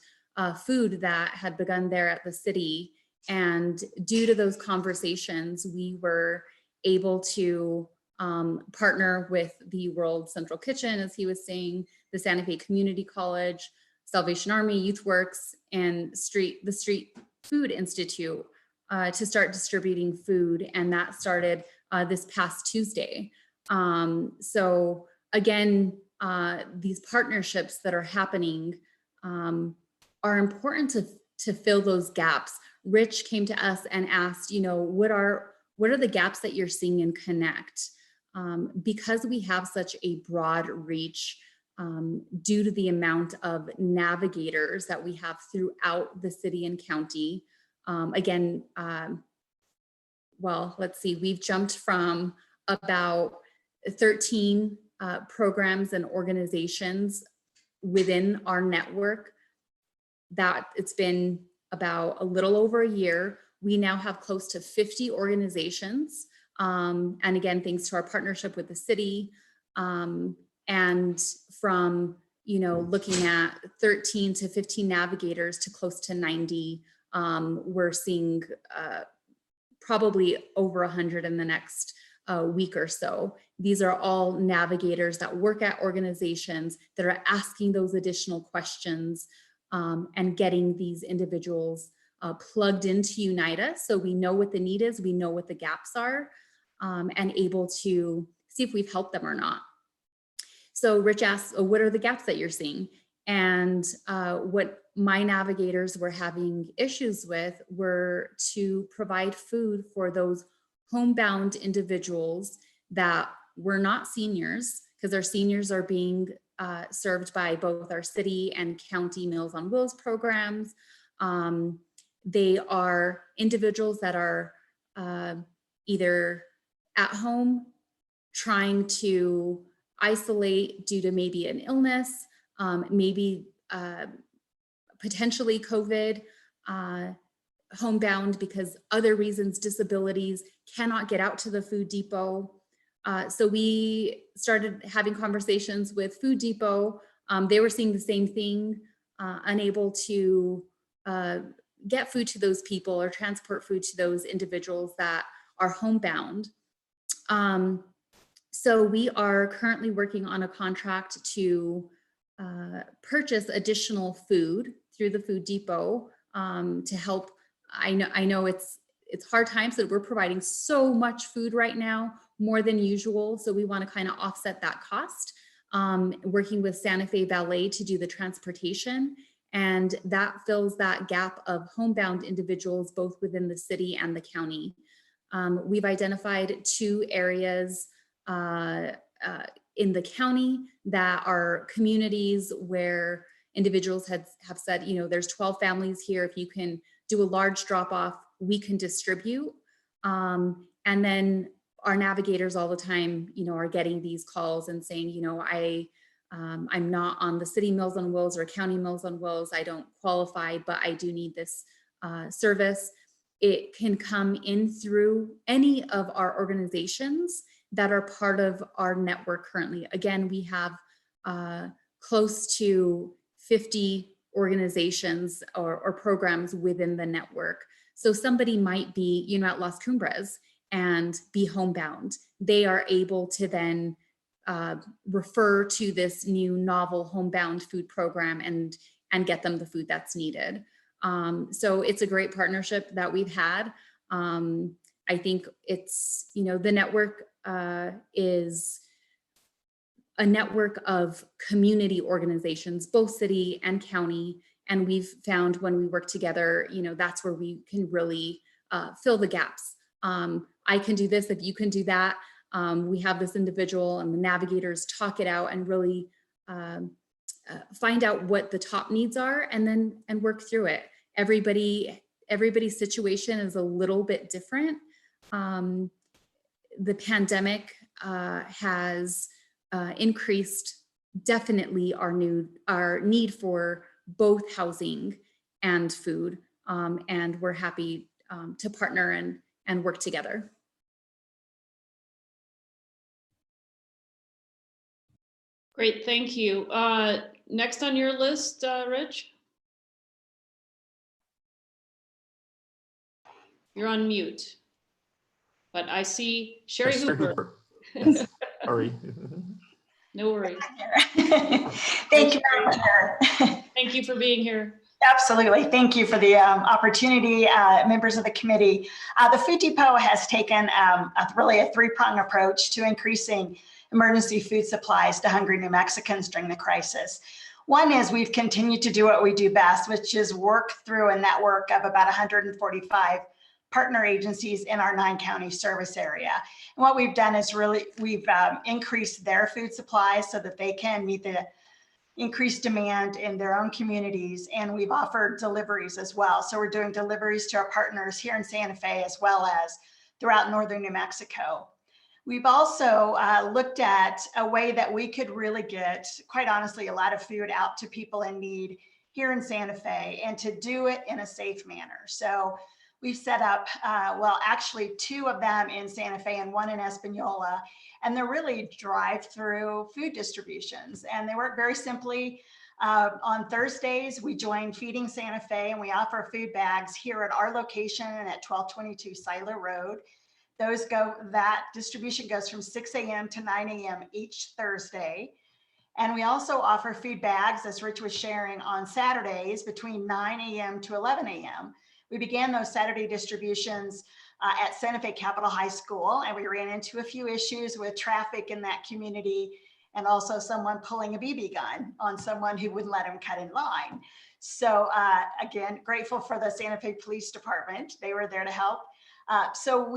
food that had begun there at the city. And due to those conversations, we were able to partner with the World Central Kitchen, as he was saying, the Santa Fe Community College, Salvation Army, Youth Works, and the Street Food Institute to start distributing food. And that started this past Tuesday. So again, these partnerships that are happening are important to fill those gaps. Rich came to us and asked, what are the gaps that you're seeing in Connect? Because we have such a broad reach, due to the amount of navigators that we have throughout the city and county. Again, well, let's see, we've jumped from about 13 programs and organizations within our network. That it's been about a little over a year. We now have close to 50 organizations. And again, thanks to our partnership with the city, and from, looking at 13 to 15 navigators to close to 90, we're seeing probably over 100 in the next week or so. These are all navigators that work at organizations that are asking those additional questions and getting these individuals plugged into Unite Us, so we know what the need is, we know what the gaps are, and able to see if we've helped them or not. So Rich asked, what are the gaps that you're seeing? And what my navigators were having issues with were to provide food for those homebound individuals that were not seniors, because our seniors are being served by both our city and county Meals on Wheels programs. They are individuals that are either at home trying to isolate due to maybe an illness, maybe potentially COVID, homebound because other reasons, disabilities, cannot get out to the food depot. So we started having conversations with Food Depot. They were seeing the same thing, unable to get food to those people or transport food to those individuals that are homebound. So we are currently working on a contract to purchase additional food through the Food Depot to help. I know it's hard times that we're providing so much food right now, more than usual. So we want to kind of offset that cost, working with Santa Fe Ballet to do the transportation. And that fills that gap of homebound individuals, both within the city and the county. We've identified 2 areas in the county that are communities where individuals have said, you know, there's 12 families here. If you can do a large drop off, we can distribute. And then our navigators all the time, you know, are getting these calls and saying, you know, I'm not on the city Meals on Wheels or county Meals on Wheels. I don't qualify, but I do need this service. It can come in through any of our organizations that are part of our network currently. Again, we have close to 50 organizations or programs within the network. So somebody might be, you know, at Las Cumbres and be homebound. They are able to then refer to this new novel homebound food program and get them the food that's needed. So it's a great partnership that we've had. I think it's, you know, the network is a network of community organizations, both city and county. And we've found when we work together, you know, that's where we can really fill the gaps. I can do this if you can do that. We have this individual and the navigators talk it out and really find out what the top needs are and work through it. Everybody's situation is a little bit different. The pandemic has increased definitely our need for both housing and food, and we're happy to partner and work together. Great, thank you. Next on your list, Rich? You're on mute. But I see Sherry Hooper. Yes, sorry. No worries. Thank you very much. Thank you for being here. Absolutely. Thank you for the opportunity, members of the committee. The Food Depot has taken really a 3-pronged approach to increasing emergency food supplies to hungry New Mexicans during the crisis. One is we've continued to do what we do best, which is work through a network of about 145 partner agencies in our 9-county service area. And what we've done is we've increased their food supplies so that they can meet the increased demand in their own communities. And we've offered deliveries as well. So we're doing deliveries to our partners here in Santa Fe, as well as throughout northern New Mexico. We've also looked at a way that we could really get, quite honestly, a lot of food out to people in need here in Santa Fe, and to do it in a safe manner. So we've set up, well, actually 2 of them in Santa Fe and 1 in Espanola, and they're really drive-through food distributions. And they work very simply. On Thursdays, we join Feeding Santa Fe, and we offer food bags here at our location at 1222 Siler Road. That distribution goes from 6 a.m. to 9 a.m. each Thursday. And we also offer food bags, as Rich was sharing, on Saturdays between 9 a.m. to 11 a.m. We began those Saturday distributions at Santa Fe Capitol High School, and we ran into a few issues with traffic in that community, and also someone pulling a BB gun on someone who wouldn't let him cut in line. So again, grateful for the Santa Fe Police Department. They were there to help. So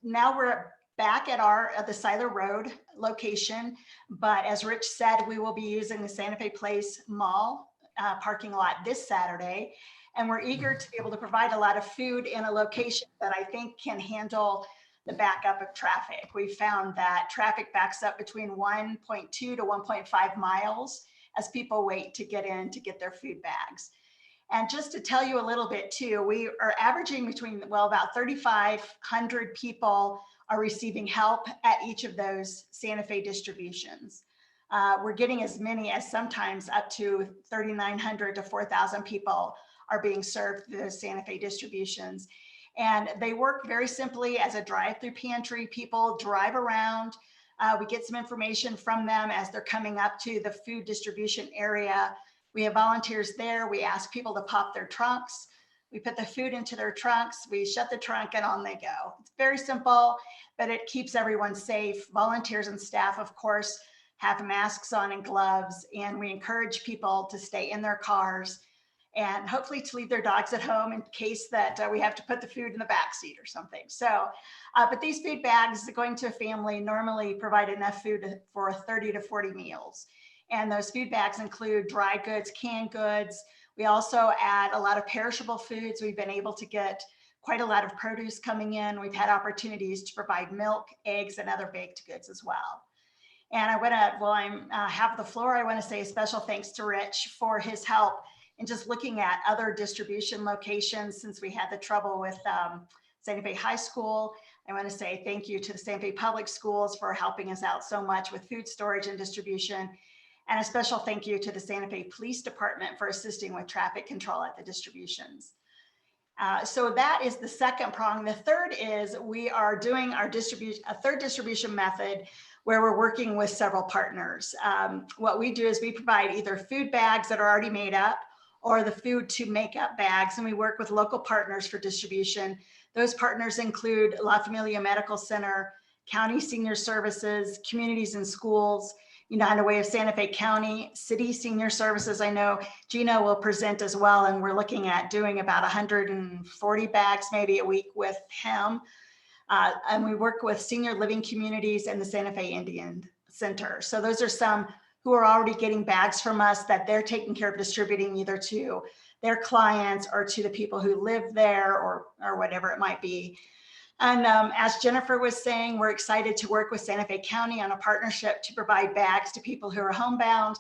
now we're back at the Siler Road location, but as Rich said, we will be using the Santa Fe Place Mall parking lot this Saturday. And we're eager to be able to provide a lot of food in a location that I think can handle the backup of traffic. We found that traffic backs up between 1.2 to 1.5 miles as people wait to get in to get their food bags. And just to tell you a little bit too, we are averaging between, well, about 3,500 people are receiving help at each of those Santa Fe distributions. We're getting as many as sometimes up to 3,900 to 4,000 people are being served through those Santa Fe distributions. And they work very simply as a drive-through pantry. People drive around. We get some information from them as they're coming up to the food distribution area. We have volunteers there. We ask people to pop their trunks. We put the food into their trunks. We shut the trunk and on they go. It's very simple, but it keeps everyone safe. Volunteers and staff, of course, have masks on and gloves, and we encourage people to stay in their cars and hopefully to leave their dogs at home in case that we have to put the food in the back seat or something. So, but these food bags going to a family normally provide enough food for 30 to 40 meals. And those food bags include dry goods, canned goods. We also add a lot of perishable foods. We've been able to get quite a lot of produce coming in. We've had opportunities to provide milk, eggs, and other baked goods as well. And I want to, while I have the floor, I want to say a special thanks to Rich for his help in just looking at other distribution locations since we had the trouble with Santa Fe High School. I want to say thank you to the Santa Fe Public Schools for helping us out so much with food storage and distribution. And a special thank you to the Santa Fe Police Department for assisting with traffic control at the distributions. So that is the second prong. The third is we are doing our third distribution method where we're working with several partners. What we do is we provide either food bags that are already made up or the food to make up bags, and we work with local partners for distribution. Those partners include La Familia Medical Center, County Senior Services, Communities and Schools, United Way of Santa Fe County, City Senior Services. I know Gino will present as well, and we're looking at doing about 140 bags maybe a week with him. And we work with senior living communities and the Santa Fe Indian Center. So those are some who are already getting bags from us that they're taking care of distributing either to their clients or to the people who live there or whatever it might be. And as Jennifer was saying, we're excited to work with Santa Fe County on a partnership to provide bags to people who are homebound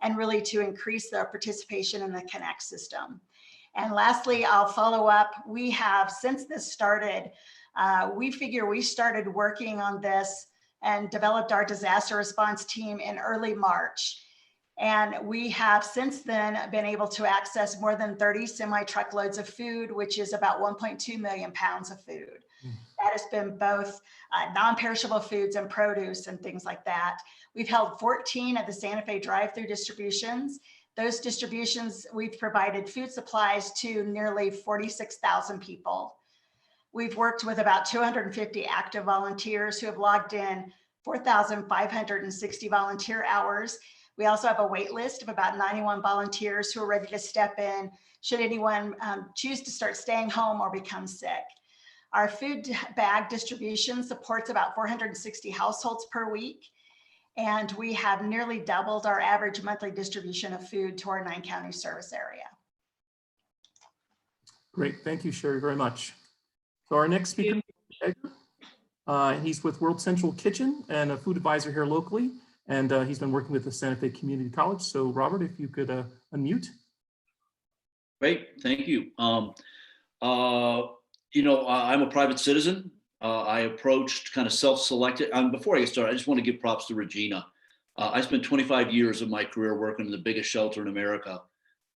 and really to increase their participation in the Connect system. And lastly, I'll follow up. We have, since this started, we figure we started working on this and developed our disaster response team in early March. And we have since then been able to access more than 30 semi-truckloads of food, which is about 1.2 million pounds of food. That has been both non-perishable foods and produce and things like that. We've held 14 of the Santa Fe drive-through distributions. Those distributions, we've provided food supplies to nearly 46,000 people. We've worked with about 250 active volunteers who have logged in 4,560 volunteer hours. We also have a wait list of about 91 volunteers who are ready to step in should anyone choose to start staying home or become sick. Our food bag distribution supports about 460 households per week, and we have nearly doubled our average monthly distribution of food to our 9-county service area. Great, thank you, Sherry, very much. So our next speaker, he's with World Central Kitchen and a food advisor here locally, and he's been working with the Santa Fe Community College. So Robert, if you could unmute. Great, thank you. You know, I'm a private citizen. I approached kind of self-selected. Before I get started, I just want to give props to Regina. I spent 25 years of my career working in the biggest shelter in America.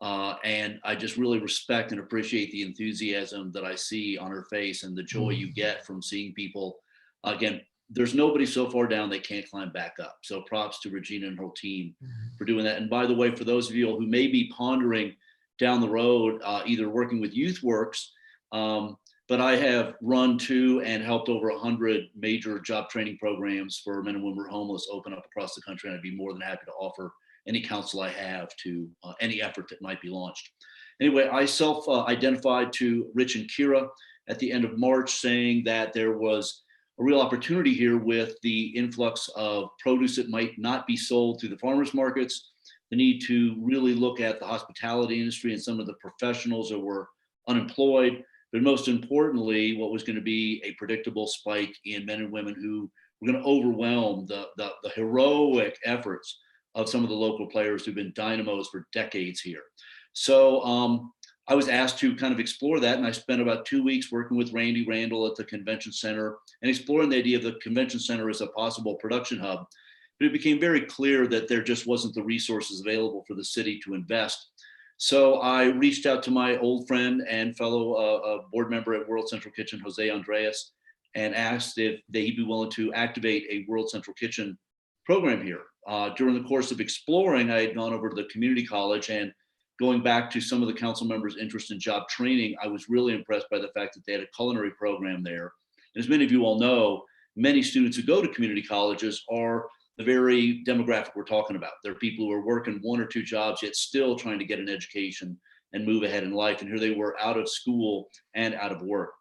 And I just really respect and appreciate the enthusiasm that I see on her face and the joy you get from seeing people. Again, there's nobody so far down they can't climb back up. So props to Regina and her team for doing that. And by the way, for those of you who may be pondering down the road, either working with YouthWorks, but I have run to and helped over 100 major job training programs for men and women who are homeless open up across the country. And I'd be more than happy to offer any counsel I have to any effort that might be launched. Anyway, I self-identified to Rich and Kira at the end of March, saying that there was a real opportunity here with the influx of produce that might not be sold through the farmers markets, the need to really look at the hospitality industry and some of the professionals that were unemployed, but most importantly, what was going to be a predictable spike in men and women who were going to overwhelm the heroic efforts of some of the local players who've been dynamos for decades here. So I was asked to kind of explore that, and I spent about 2 weeks working with Randy Randall at the convention center and exploring the idea of the convention center as a possible production hub. But it became very clear that there just wasn't the resources available for the city to invest. So I reached out to my old friend and fellow board member at World Central Kitchen, Jose Andreas, and asked if he'd be willing to activate a World Central Kitchen program here. During the course of exploring, I had gone over to the community college, and going back to some of the council members' interest in job training, I was really impressed by the fact that they had a culinary program there. And as many of you all know, many students who go to community colleges are the very demographic we're talking about. They're people who are working 1 or 2 jobs, yet still trying to get an education and move ahead in life. And here they were out of school and out of work.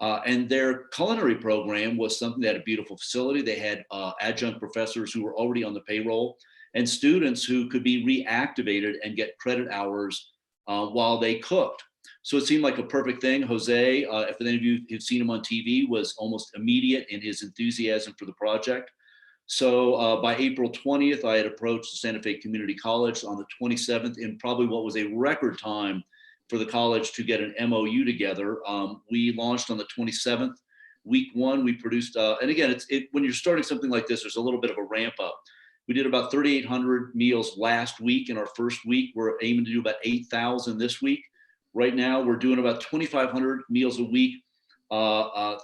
And their culinary program was something that had a beautiful facility. They had adjunct professors who were already on the payroll, and students who could be reactivated and get credit hours while they cooked. So it seemed like a perfect thing. Jose, if any of you have seen him on TV, was almost immediate in his enthusiasm for the project. So by April 20th, I had approached the Santa Fe Community College on the 27th in probably what was a record time for the college to get an MOU together. We launched on the 27th. Week 1, we produced, and again, when you're starting something like this, there's a little bit of a ramp up. We did about 3,800 meals last week in our first week. We're aiming to do about 8,000 this week. Right now, we're doing about 2,500 meals a week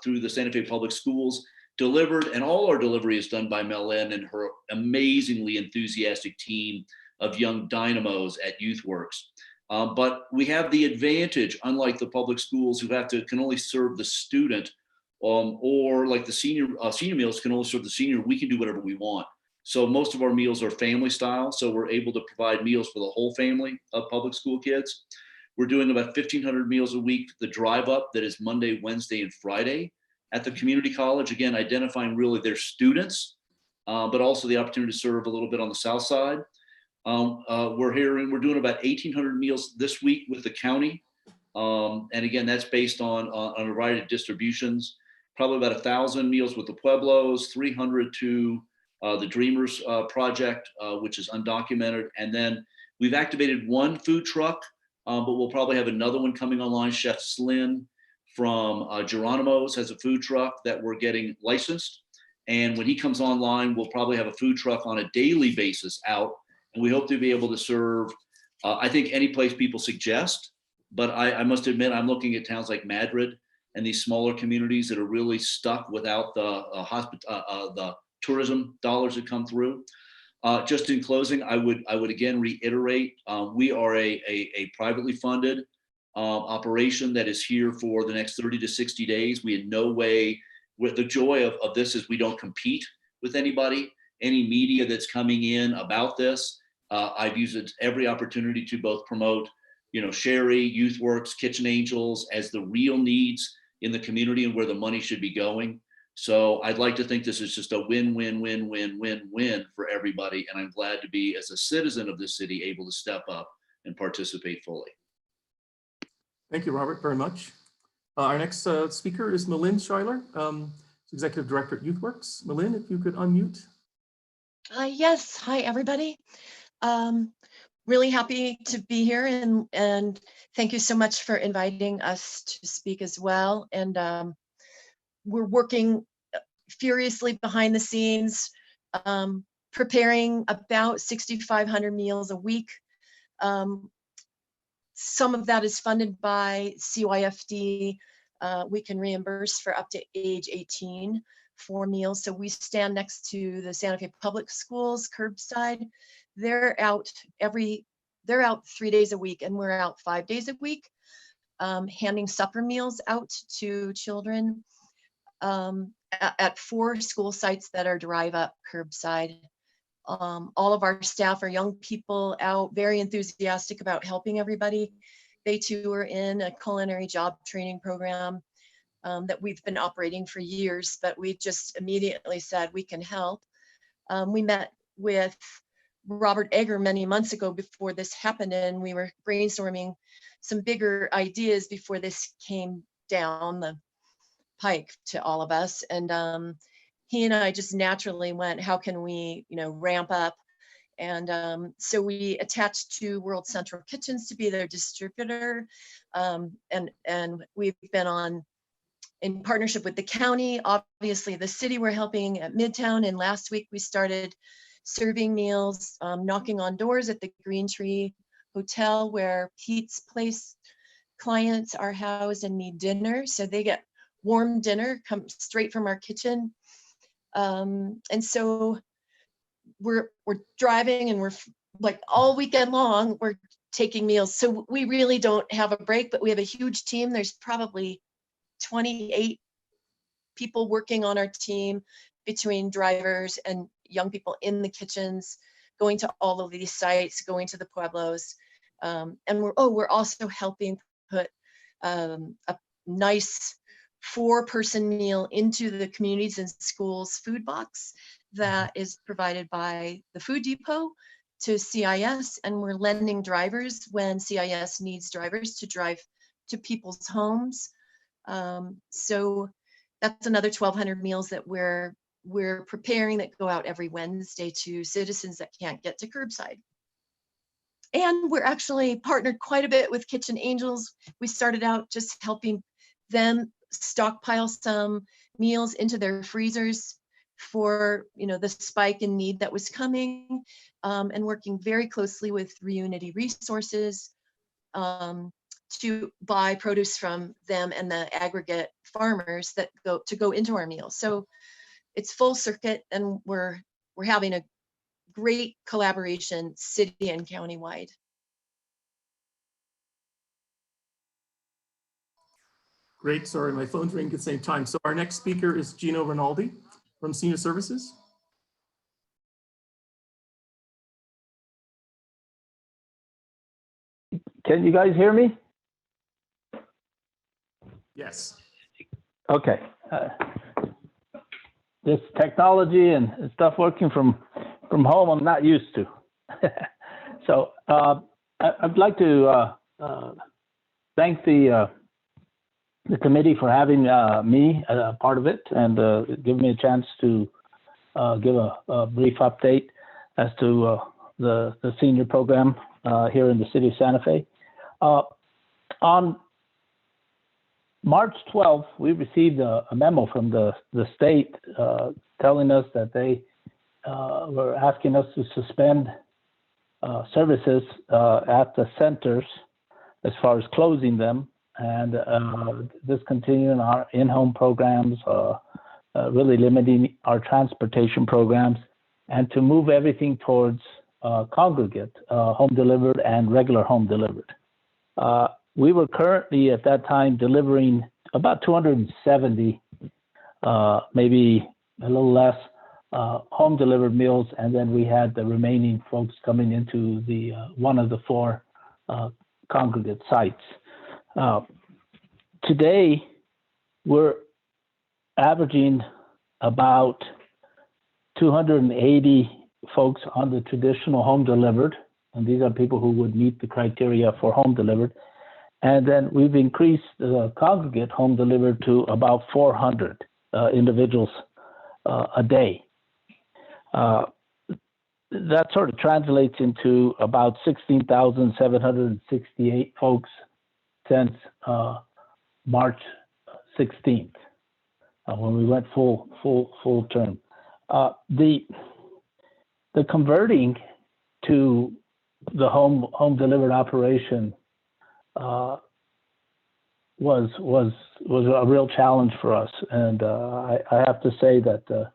through the Santa Fe Public Schools, delivered, and all our delivery is done by Melinda and her amazingly enthusiastic team of young dynamos at YouthWorks. But we have the advantage, unlike the public schools who can only serve the student, or like the senior meals can only serve the senior, we can do whatever we want. So most of our meals are family style. So we're able to provide meals for the whole family of public school kids. We're doing about 1,500 meals a week, the drive up that is Monday, Wednesday, and Friday at the community college. Again, identifying really their students, but also the opportunity to serve a little bit on the south side. We're doing about 1,800 meals this week with the county. And again, that's based on a variety of distributions, probably about 1,000 meals with the Pueblos, 300 to the Dreamers Project, which is undocumented. And then we've activated 1 food truck, but we'll probably have another one coming online. Chef Slynn from Geronimo's has a food truck that we're getting licensed. And when he comes online, we'll probably have a food truck on a daily basis out. And we hope to be able to serve, I think, any place people suggest. But I must admit, I'm looking at towns like Madrid and these smaller communities that are really stuck without the tourism dollars that come through. Just in closing, I would again reiterate, we are a privately funded operation that is here for the next 30 to 60 days. We in no way, the joy of this is we don't compete with anybody. Any media that's coming in about this, I've used every opportunity to both promote, Sherry, YouthWorks, Kitchen Angels as the real needs in the community and where the money should be going. So I'd like to think this is just a win-win-win-win-win-win for everybody. And I'm glad to be, as a citizen of this city, able to step up and participate fully. Thank you, Robert, very much. Our next speaker is Melinda Schaller, Executive Director at YouthWorks. Melinda, if you could unmute. Yes, hi, everybody. Really happy to be here, and thank you so much for inviting us to speak as well. And we're working furiously behind the scenes, preparing about 6,500 meals a week. Some of that is funded by CYFD. We can reimburse for up to age 18 for meals. So we stand next to the Santa Fe Public Schools curbside. They're out 3 days a week, and we're out 5 days a week, handing supper meals out to children at 4 school sites that are drive up curbside. All of our staff are young people out, very enthusiastic about helping everybody. They too are in a culinary job training program that we've been operating for years, but we just immediately said we can help. We met with Robert Egger many months ago before this happened, and we were brainstorming some bigger ideas before this came down the pike to all of us. And he and I just naturally went, how can we, ramp up? And so we attached to World Central Kitchens to be their distributor. And we've been in partnership with the county. Obviously, the city, we're helping at Midtown. And last week we started serving meals, knocking on doors at the Green Tree Hotel, where Pete's Place clients are housed and need dinner. So they get warm dinner, come straight from our kitchen. And so we're driving, and we're like all weekend long, we're taking meals. So we really don't have a break, but we have a huge team. There's probably 28 people working on our team, between drivers and young people in the kitchens, going to all of these sites, going to the pueblos. And we're also helping put a nice 4-person meal into the communities and schools food box that is provided by the Food Depot to CIS. And we're lending drivers when CIS needs drivers to drive to people's homes. So that's another 1,200 meals that we're preparing that go out every Wednesday to citizens that can't get to curbside. And we're actually partnered quite a bit with Kitchen Angels. We started out just helping them stockpile some meals into their freezers for the spike in need that was coming, and working very closely with Reunity Resources to buy produce from them and the aggregate farmers that go into our meals. So it's full circuit, and we're having a great collaboration, city and county-wide. Great. Sorry, my phone's ringing at the same time. So our next speaker is Gino Rinaldi from Senior Services. Can you guys hear me? Yes. Okay. This technology and stuff working from home, I'm not used to. So I'd like to thank the committee for having me part of it, and give me a chance to give a brief update as to the senior program here in the city of Santa Fe. On March 12th, we received a memo from the state telling us that they were asking us to suspend services at the centers as far as closing them, and discontinuing our in-home programs, really limiting our transportation programs, and to move everything towards congregate, home delivered and regular home delivered. We were currently at that time delivering about 270, maybe a little less, home delivered meals, and then we had the remaining folks coming into the one of the 4 congregate sites. Today, we're averaging about 280 folks on the traditional home delivered, and these are people who would meet the criteria for home delivered. And then we've increased the congregate home delivered to about 400 individuals a day. That sort of translates into about 16,768 folks since March 16th, when we went full term. The converting to the home delivered operation was a real challenge for us, and I have to say that the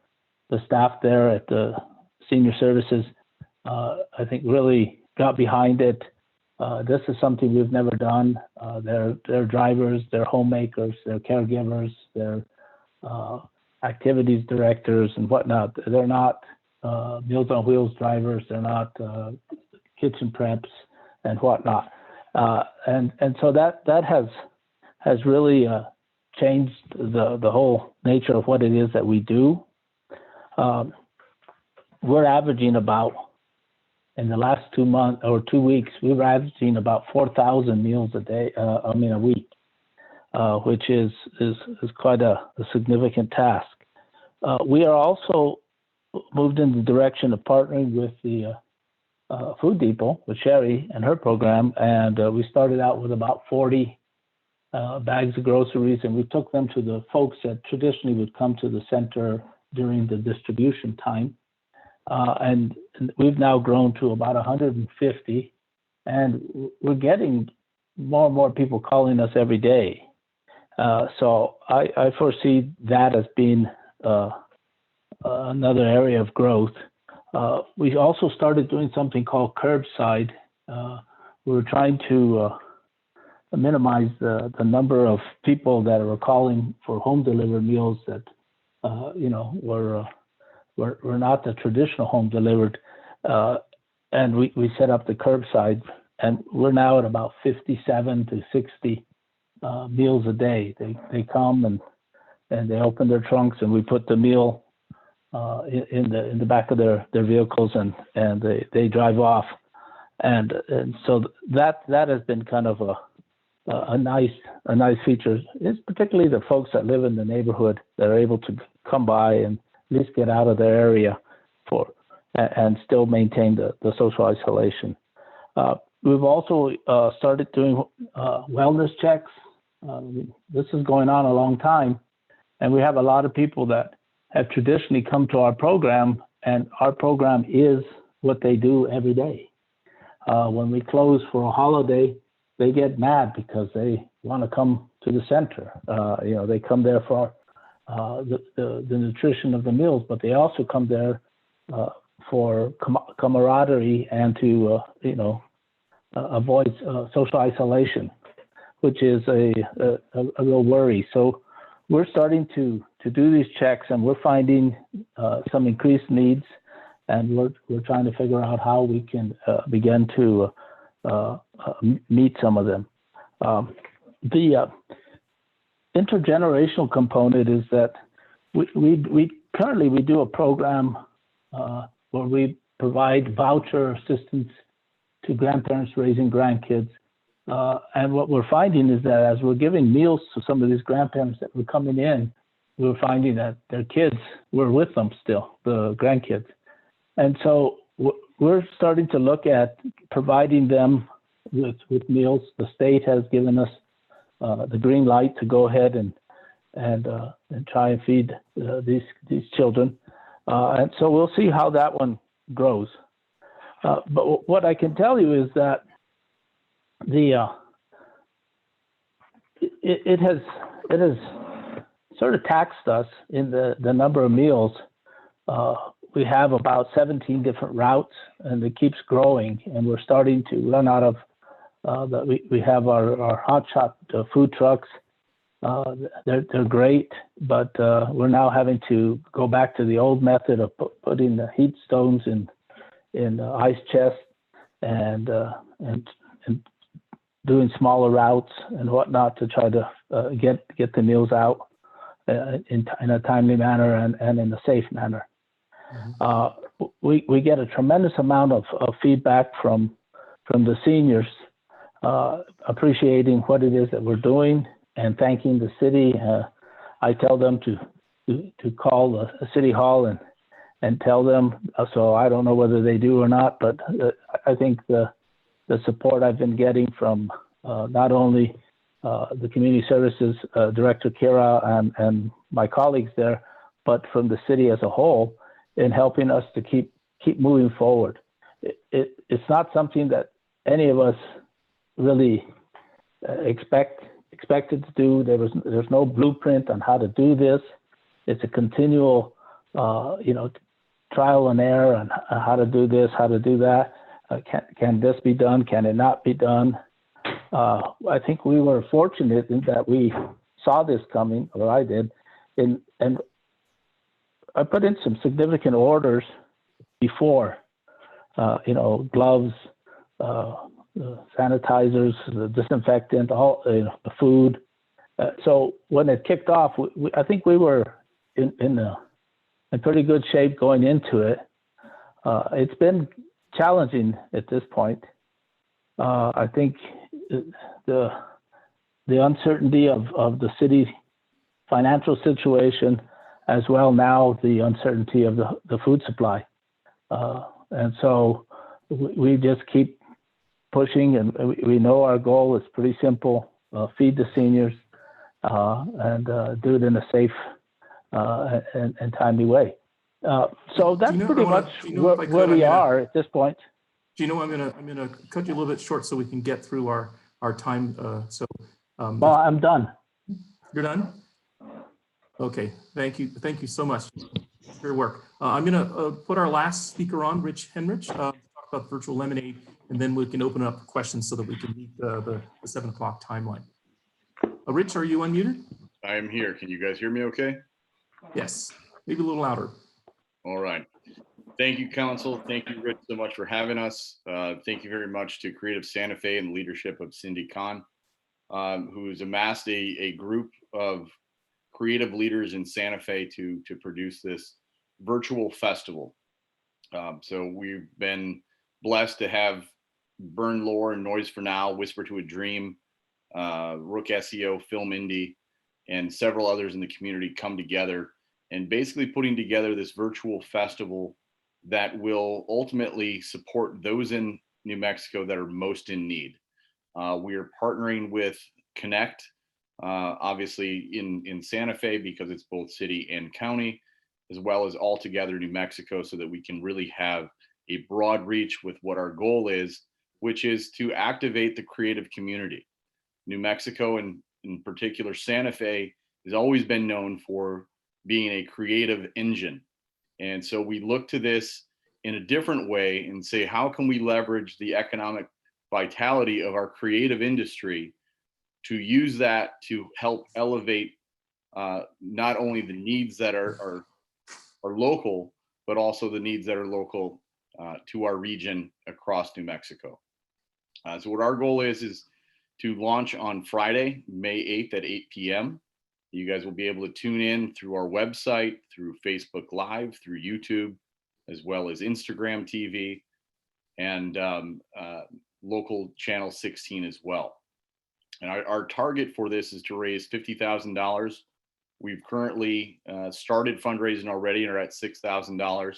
staff there at the Senior Services, I think, really got behind it. This is something we've never done. They're drivers, they're homemakers, they're caregivers, they're activities directors and whatnot. They're not Meals on Wheels drivers. They're not kitchen preps and whatnot. And so that has really changed the whole nature of what it is that we do. We're averaging about, in the last 2 months or 2 weeks, we were averaging about 4,000 meals a day, a week. which is quite a significant task. We are also moved in the direction of partnering with the Food Depot, with Sherry and her program, and we started out with about 40 bags of groceries, and we took them to the folks that traditionally would come to the center during the distribution time. And we've now grown to about 150, and we're getting more and more people calling us every day. So I foresee that as being another area of growth. We also started doing something called curbside. We were trying to minimize the number of people that were calling for home delivered meals that were not the traditional home delivered, and we set up the curbside, and we're now at about 57 to 60 meals a day. They come and they open their trunks, and we put the meal in the back of their vehicles, and they drive off, and so that has been kind of a nice feature. It's particularly the folks that live in the neighborhood that are able to come by and at least get out of their area and still maintain the social isolation. We've also started doing wellness checks. This is going on a long time, and we have a lot of people that have traditionally come to our program, and our program is what they do every day. When we close for a holiday, they get mad because they want to come to the center. They come there for the nutrition of the meals, but they also come there for camaraderie and to avoid social isolation, which is a real worry. So we're starting to do these checks, and we're finding some increased needs, and we're trying to figure out how we can begin to meet some of them. The intergenerational component is that we currently do a program where we provide voucher assistance to grandparents raising grandkids. And what we're finding is that as we're giving meals to some of these grandparents that were coming in, we're finding that their kids were with them still, the grandkids. And so we're starting to look at providing them with meals. The state has given us the green light to go ahead and try and feed these children. And so we'll see how that one grows. But what I can tell you is that it has sort of taxed us in the number of meals. We have about 17 different routes, and it keeps growing, and we're starting to run out of we have our hot shot food trucks. They're great, but we're now having to go back to the old method of putting the heat stones in ice chests and doing smaller routes and whatnot to try to get the meals out in a timely manner and in a safe manner. We get a tremendous amount of feedback from the seniors, appreciating what it is that we're doing and thanking the city. I tell them to call the city hall and tell them. So I don't know whether they do or not, but I think the support I've been getting from not only the community services director Kira and my colleagues there, but from the city as a whole, in helping us to keep moving forward. It's not something that any of us really expected to do. There's no blueprint on how to do this. It's a continual, trial and error on how to do this, how to do that. Can this be done? Can it not be done? I think we were fortunate in that we saw this coming, or I did, and I put in some significant orders before, gloves, sanitizers, the disinfectant, all the food. So when it kicked off, I think we were in pretty good shape going into it. It's been challenging at this point. I think the uncertainty of the city's financial situation, as well now the uncertainty of the food supply. And so we just keep pushing, and we know our goal is pretty simple: feed the seniors and do it in a safe and timely way. So that's Gino, pretty much where we are at this point. Gino, I'm gonna cut you a little bit short so we can get through our time. Well, I'm done. You're done? Okay, thank you so much for your work. I'm gonna put our last speaker on, Rich Henrich, to talk about virtual lemonade, and then we can open up for questions so that we can meet the 7 o'clock timeline. Rich, are you unmuted? I am here. Can you guys hear me okay? Yes, maybe a little louder. All right. Thank you, Council. Thank you, Rich, so much for having us. Thank you very much to Creative Santa Fe and the leadership of Cindy Kahn, who's amassed a group of creative leaders in Santa Fe to produce this virtual festival. So we've been blessed to have Burn Lore and Noise for Now, Whisper to a Dream, Rook SEO, Film Indie, and several others in the community come together and basically putting together this virtual festival that will ultimately support those in New Mexico that are most in need. We are partnering with Connect, obviously in Santa Fe, because it's both city and county, as well as all together New Mexico, so that we can really have a broad reach with what our goal is, which is to activate the creative community. New Mexico, and in particular Santa Fe, has always been known for being a creative engine. And so we look to this in a different way and say, how can we leverage the economic vitality of our creative industry to use that to help elevate not only the needs that are local, but also the needs that are local to our region across New Mexico. So what our goal is to launch on Friday, May 8th at 8 p.m. You guys will be able to tune in through our website, through Facebook Live, through YouTube, as well as Instagram TV, and local channel 16 as well. And our target for this is to raise $50,000. We've currently started fundraising already and are at $6,000.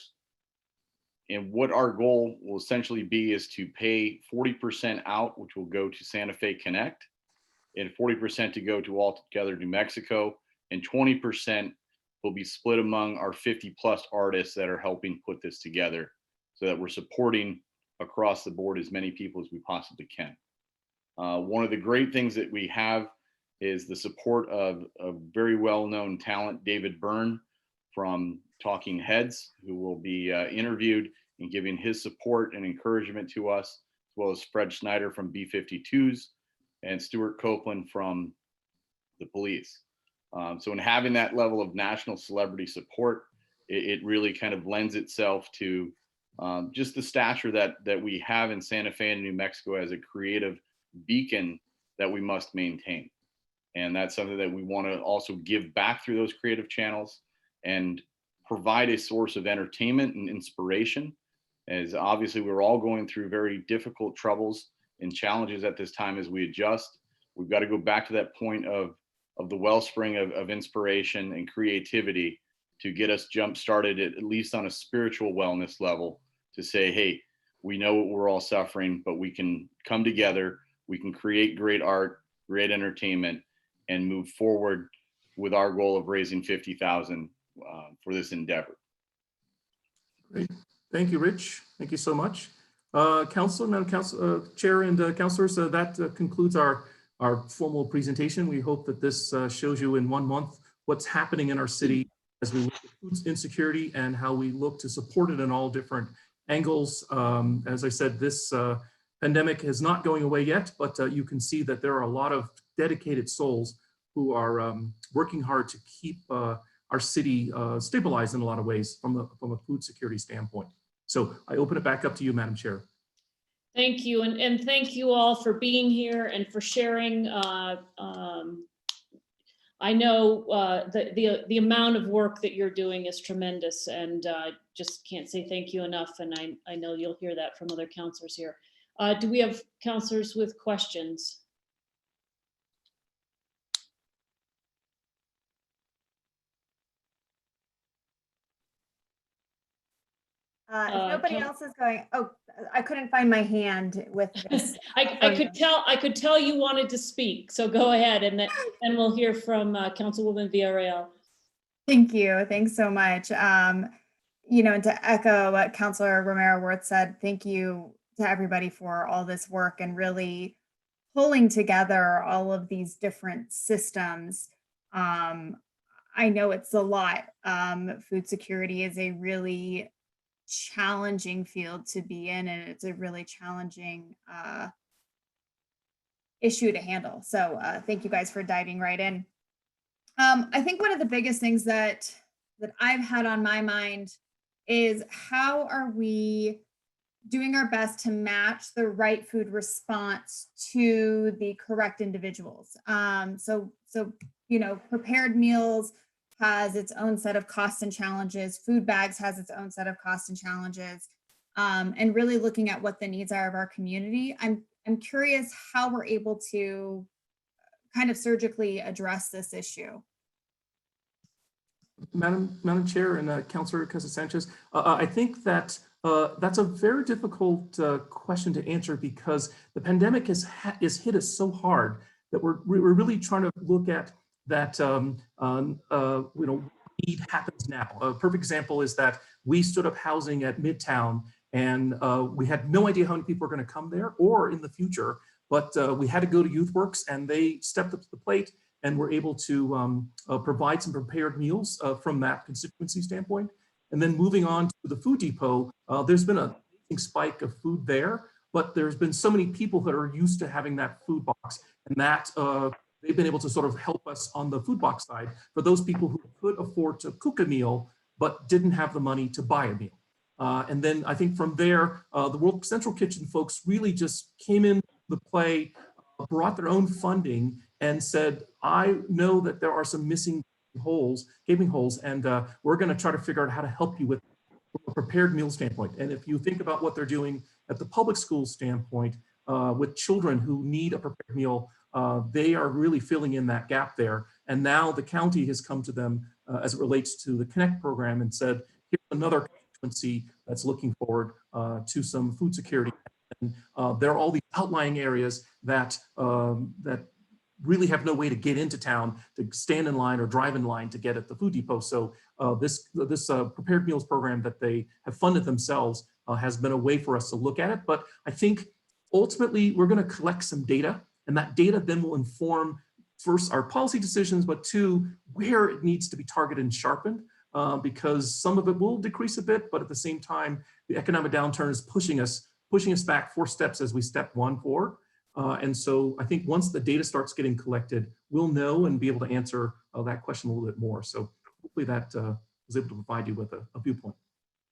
And what our goal will essentially be is to pay 40% out, which will go to Santa Fe Connect, and 40% to go to All Together New Mexico, and 20% will be split among our 50 plus artists that are helping put this together, so that we're supporting across the board as many people as we possibly can. One of the great things that we have is the support of a very well-known talent, David Byrne from Talking Heads, who will be interviewed and giving his support and encouragement to us, as well as Fred Schneider from B-52s and Stuart Copeland from the Police. So in having that level of national celebrity support, it really kind of lends itself to just the stature that we have in Santa Fe and New Mexico as a creative beacon that we must maintain. And that's something that we want to also give back through those creative channels and provide a source of entertainment and inspiration, as obviously we're all going through very difficult troubles and challenges at this time as we adjust. We've got to go back to that point of the wellspring of inspiration and creativity to get us jump started at least on a spiritual wellness level, to say, hey, we know what we're all suffering, but we can come together, we can create great art, great entertainment, and move forward with our goal of raising $50,000 for this endeavor. Great. Thank you, Rich. Thank you so much. Councilor, Madam Council, Chair and Councilors, that concludes our formal presentation. We hope that this shows you in 1 month what's happening in our city as we look at food insecurity and how we look to support it in all different angles. As I said, this pandemic is not going away yet, but you can see that there are a lot of dedicated souls who are working hard to keep our city stabilized in a lot of ways from a food security standpoint. So I open it back up to you, Madam Chair. Thank you, and thank you all for being here and for sharing. I know the amount of work that you're doing is tremendous, and just can't say thank you enough. And I know you'll hear that from other counselors here. Do we have counselors with questions? If nobody else is going, oh, I couldn't find my hand with this. I could tell you wanted to speak, so go ahead, and then we'll hear from Councilwoman Villarreal. Thank you. Thanks so much. You know, and to echo what Councilor Romero Worth said, thank you to everybody for all this work and really pulling together all of these different systems. I know it's a lot. Food security is a really challenging field to be in, and it's a really challenging issue to handle. So thank you guys for diving right in. I think one of the biggest things that I've had on my mind is how are we doing our best to match the right food response to the correct individuals. So you know, prepared meals has its own set of costs and challenges. Food bags has its own set of costs and challenges. And really looking at what the needs are of our community. I'm curious how we're able to kind of surgically address this issue. Madam Chair and Councilor Casas-Sanchez, I think that that's a very difficult question to answer because the pandemic has hit us so hard that we're really trying to look at that you know, need happens now. A perfect example is that we stood up housing at Midtown and we had no idea how many people were going to come there or in the future, but we had to go to YouthWorks and they stepped up to the plate and were able to provide some prepared meals from that constituency standpoint. And then moving on to the food depot, there's been a spike of food there, but there's been so many people that are used to having that food box, and that they've been able to sort of help us on the food box side for those people who could afford to cook a meal, but didn't have the money to buy a meal. And then I think from there, the World Central Kitchen folks really just came in the play, brought their own funding and said, I know that there are some missing gaping holes, and we're going to try to figure out how to help you with from a prepared meal standpoint. And if you think about what they're doing at the public school standpoint with children who need a prepared meal, they are really filling in that gap there. And now the county has come to them as it relates to the Connect program and said, here's another constituency that's looking forward to some food security. And there are all these outlying areas that really have no way to get into town, to stand in line or drive in line to get at the food depot. So this prepared meals program that they have funded themselves has been a way for us to look at it. But I think ultimately we're going to collect some data, and that data then will inform first our policy decisions, but two, where it needs to be targeted and sharpened, because some of it will decrease a bit, but at the same time, the economic downturn is pushing us back 4 steps as we step 1 forward. And so I think once the data starts getting collected, we'll know and be able to answer that question a little bit more. So hopefully that was able to provide you with a viewpoint.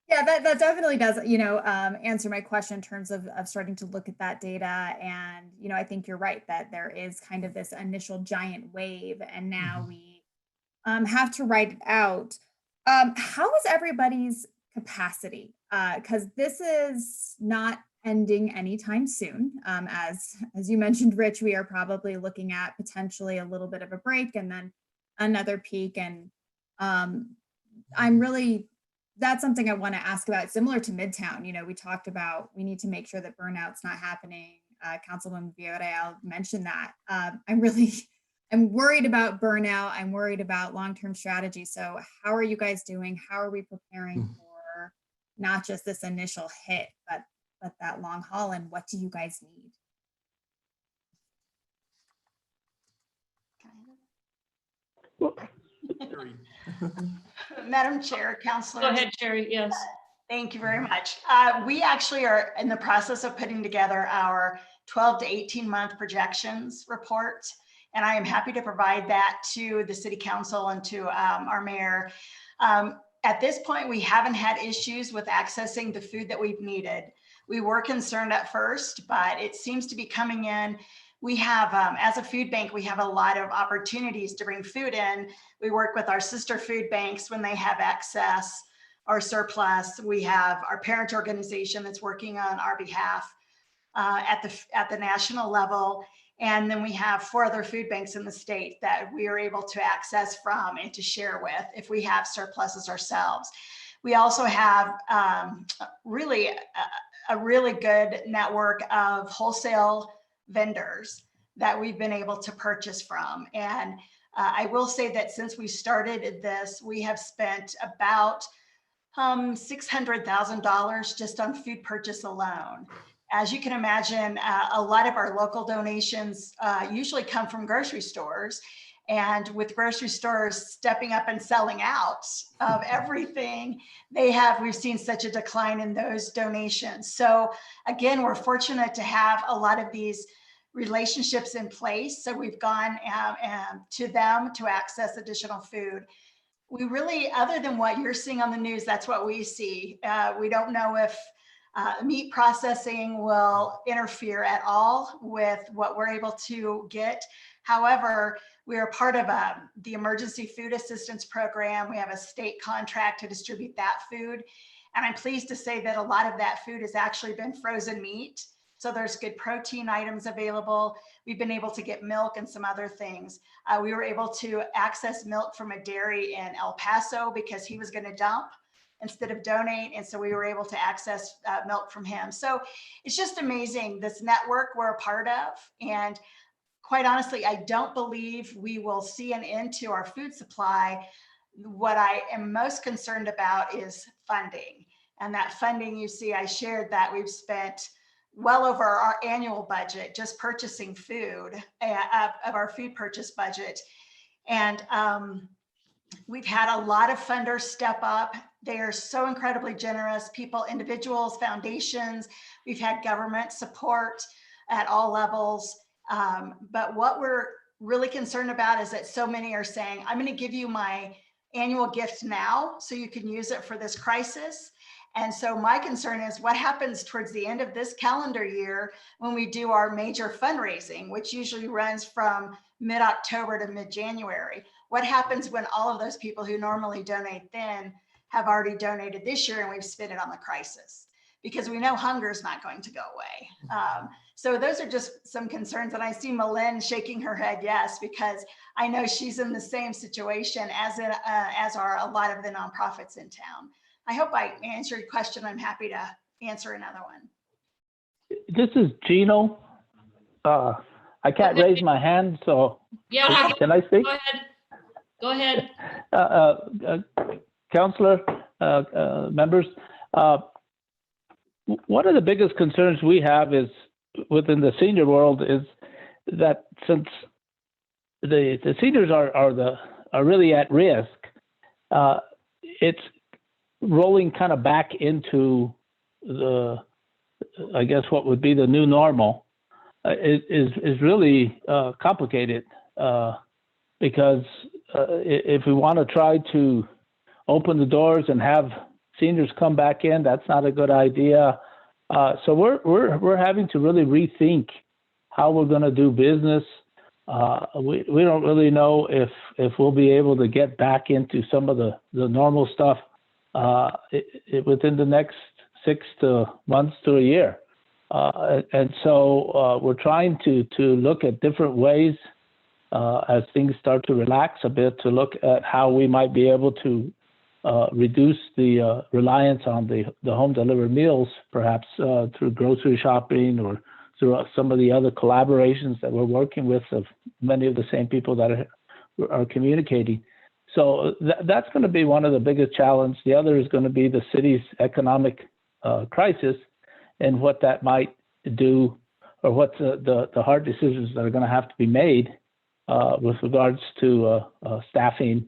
Yeah, that definitely does, you know, answer my question in terms of starting to look at that data. And, you know, I think you're right that there is kind of this initial giant wave, and now we have to write it out. How is everybody's capacity? Because this is not ending anytime soon. As you mentioned, Rich, we are probably looking at potentially a little bit of a break and then another peak. And that's something I want to ask about, similar to Midtown. You know, we talked about, we need to make sure that burnout's not happening. Councilwoman Villarreal mentioned that. I'm worried about burnout. I'm worried about long-term strategy. So how are you guys doing? How are we preparing for not just this initial hit, but that long haul, and what do you guys need? Madam Chair, Councilor. Go ahead, Sherry. Yes. Thank you very much. We actually are in the process of putting together our 12 to 18 month projections report, and I am happy to provide that to the City Council and to our mayor. At this point, we haven't had issues with accessing the food that we've needed. We were concerned at first, but it seems to be coming in. We have, as a food bank, we have a lot of opportunities to bring food in. We work with our sister food banks when they have excess or surplus. We have our parent organization that's working on our behalf at the national level. And then we have 4 other food banks in the state that we are able to access from and to share with if we have surpluses ourselves. We also have really a really good network of wholesale vendors that we've been able to purchase from. And I will say that since we started this, we have spent about $600,000 just on food purchase alone. As you can imagine, a lot of our local donations usually come from grocery stores. And with grocery stores stepping up and selling out of everything, we've seen such a decline in those donations. So again, we're fortunate to have a lot of these relationships in place. So we've gone to them to access additional food. We really, other than what you're seeing on the news, that's what we see. We don't know if meat processing will interfere at all with what we're able to get. However, we are part of the Emergency Food Assistance Program. We have a state contract to distribute that food. And I'm pleased to say that a lot of that food has actually been frozen meat. So there's good protein items available. We've been able to get milk and some other things. We were able to access milk from a dairy in El Paso because he was going to dump instead of donate. And so we were able to access milk from him. So it's just amazing, this network we're a part of. And quite honestly, I don't believe we will see an end to our food supply. What I am most concerned about is funding. And that funding, you see, I shared that we've spent well over our annual budget just purchasing food of our food purchase budget. And we've had a lot of funders step up. They are so incredibly generous, people, individuals, foundations. We've had government support at all levels. But what we're really concerned about is that so many are saying, I'm going to give you my annual gift now so you can use it for this crisis. And so my concern is what happens towards the end of this calendar year when we do our major fundraising, which usually runs from mid-October to mid-January. What happens when all of those people who normally donate then have already donated this year and we've spent it on the crisis? Because we know hunger is not going to go away. So those are just some concerns. And I see Melinda shaking her head yes, because I know she's in the same situation as are a lot of the nonprofits in town. I hope I answered your question. I'm happy to answer another one. This is Gino. I can't raise my hand, so Yeah, can I speak? Go ahead. Councillor, members, one of the biggest concerns we have is within the senior world is that since the seniors are really at risk, it's rolling kind of back into I guess what would be the new normal is really complicated because if we want to try to open the doors and have seniors come back in, that's not a good idea. So we're having to really rethink how we're going to do business. We don't really know if we'll be able to get back into some of the normal stuff within the next 6 months to a year. And so we're trying to look at different ways as things start to relax a bit, to look at how we might be able to reduce the reliance on the home delivered meals, perhaps through grocery shopping or through some of the other collaborations that we're working with of many of the same people that are communicating. So that's going to be one of the biggest challenges. The other is going to be the city's economic crisis and what that might do, or what the hard decisions that are going to have to be made with regards to staffing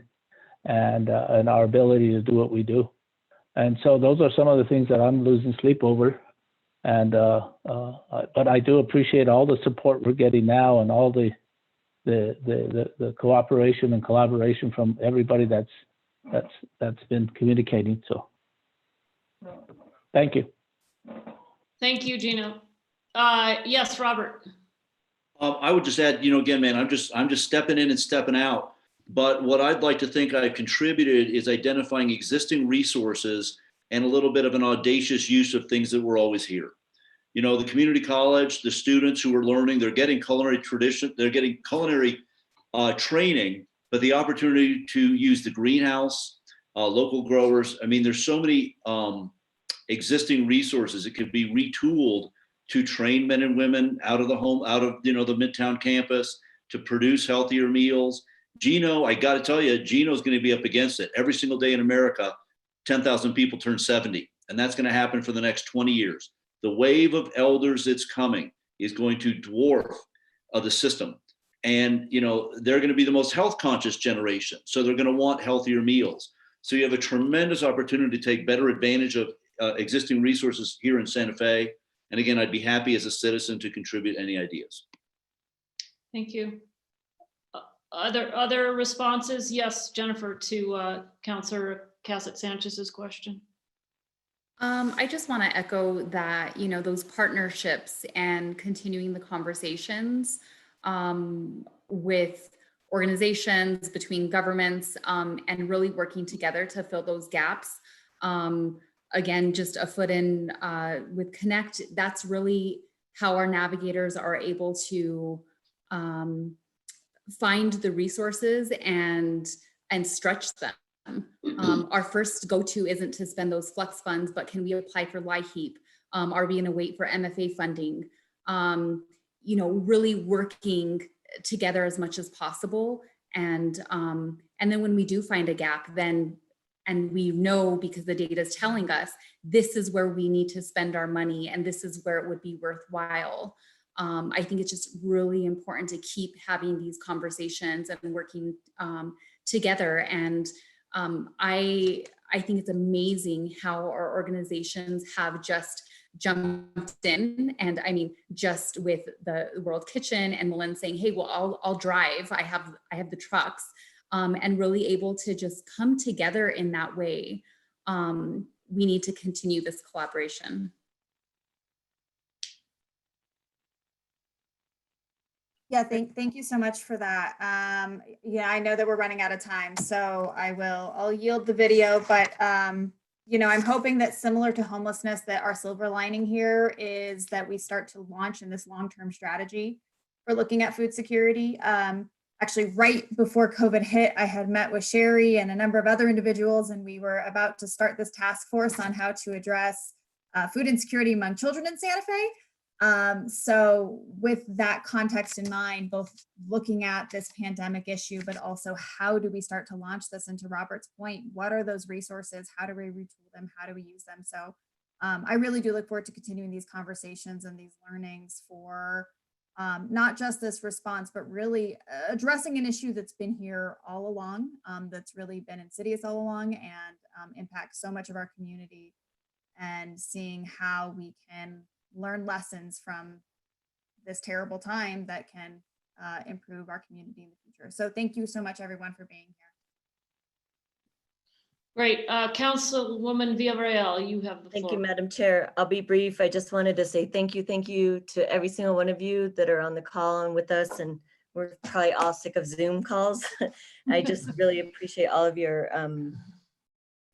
and our ability to do what we do. And so those are some of the things that I'm losing sleep over. And but I do appreciate all the support we're getting now and all the cooperation and collaboration from everybody that's been communicating. So thank you. Thank you, Gino. Yes, Robert. I would just add, again, man, I'm just stepping in and stepping out. But what I'd like to think I've contributed is identifying existing resources and a little bit of an audacious use of things that were always here. The community college, the students who are learning, they're getting culinary tradition, they're getting culinary training, but the opportunity to use the greenhouse, local growers. I mean, there's so many existing resources. It could be retooled to train men and women out of the home, out of, you know, the Midtown campus to produce healthier meals. Gino, I got to tell you, Gino's going to be up against it. Every single day in America, 10,000 people turn 70, and that's going to happen for the next 20 years. The wave of elders that's coming is going to dwarf the system. And, you know, they're going to be the most health conscious generation. So they're going to want healthier meals. So you have a tremendous opportunity to take better advantage of existing resources here in Santa Fe. And again, I'd be happy as a citizen to contribute any ideas. Thank you. Other responses? Yes, Jennifer, to Councilor Cassett-Sanchez's question. I just want to echo that, you know, those partnerships and continuing the conversations with organizations, between governments, and really working together to fill those gaps. Again, just a foot in with Connect, that's really how our navigators are able to find the resources and stretch them. Our first go-to isn't to spend those flex funds, but can we apply for LIHEAP? Are we going to wait for MFA funding? You know, really working together as much as possible. And then when we do find a gap, then, and we know because the data is telling us, this is where we need to spend our money and this is where it would be worthwhile. I think it's just really important to keep having these conversations and working together. And I think it's amazing how our organizations have just jumped in. And I mean, just with the World Kitchen and Melinda saying, hey, well, I'll drive. I have the trucks, and really able to just come together in that way. We need to continue this collaboration. Yeah, thank you so much for that. Yeah, I know that we're running out of time, so I'll yield the video, but you know, I'm hoping that similar to homelessness, that our silver lining here is that we start to launch in this long-term strategy for looking at food security. Actually, right before COVID hit, I had met with Sherry and a number of other individuals, and we were about to start this task force on how to address food insecurity among children in Santa Fe. So with that context in mind, both looking at this pandemic issue, but also how do we start to launch this? And to Robert's point, what are those resources? How do we retool them? How do we use them? So I really do look forward to continuing these conversations and these learnings for not just this response, but really addressing an issue that's been here all along, that's really been insidious all along and impacts so much of our community, and seeing how we can learn lessons from this terrible time that can improve our community in the future. So thank you so much, everyone, for being here. Great. Councilwoman Villarreal, you have the floor. Thank you, Madam Chair. I'll be brief. I just wanted to say thank you to every single one of you that are on the call and with us. And we're probably all sick of Zoom calls. I just really appreciate all of your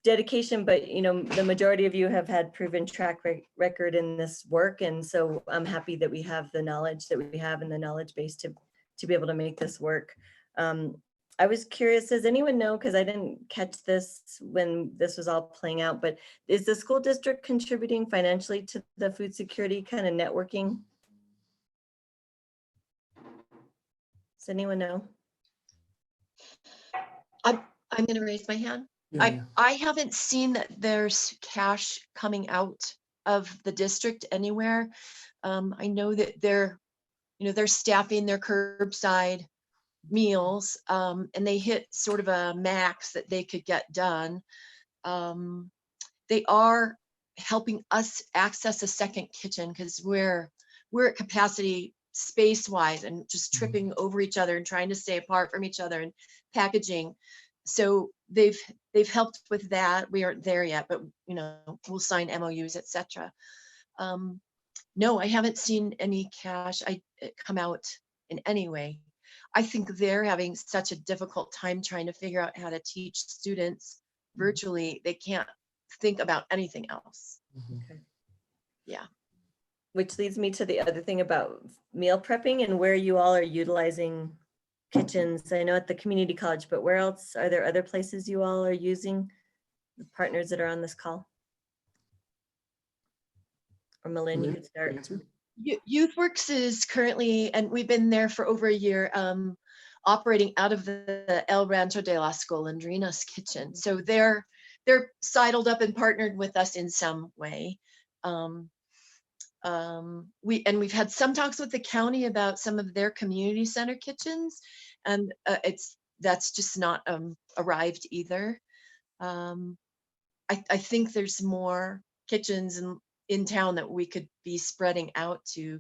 dedication, but you know, the majority of you have had proven track record in this work, and so I'm happy that we have the knowledge that we have and the knowledge base to be able to make this work. I was curious, does anyone know, because I didn't catch this when this was all playing out, but is the school district contributing financially to the food security kind of networking? Does anyone know? I'm going to raise my hand. Yeah. I haven't seen that there's cash coming out of the district anywhere. I know that they're staffing their curbside meals, and they hit sort of a max that they could get done. They are helping us access a second kitchen because we're at capacity space-wise and just tripping over each other and trying to stay apart from each other and packaging. So they've helped with that. We aren't there yet, but you know, we'll sign MOUs, etc. No, I haven't seen any cash come out in any way. I think they're having such a difficult time trying to figure out how to teach students virtually. They can't think about anything else. Okay. Yeah. Which leads me to the other thing about meal prepping and where you all are utilizing kitchens. I know at the community college, but where else? Are there other places you all are using the partners that are on this call? Or Melinda, you could start. YouthWorks is currently, and we've been there for over a year, operating out of the El Rancho de las Golondrinas kitchen. So they're sidled up and partnered with us in some way. We've had some talks with the county about some of their community center kitchens, and that's just not arrived either. I think there's more kitchens in town that we could be spreading out to.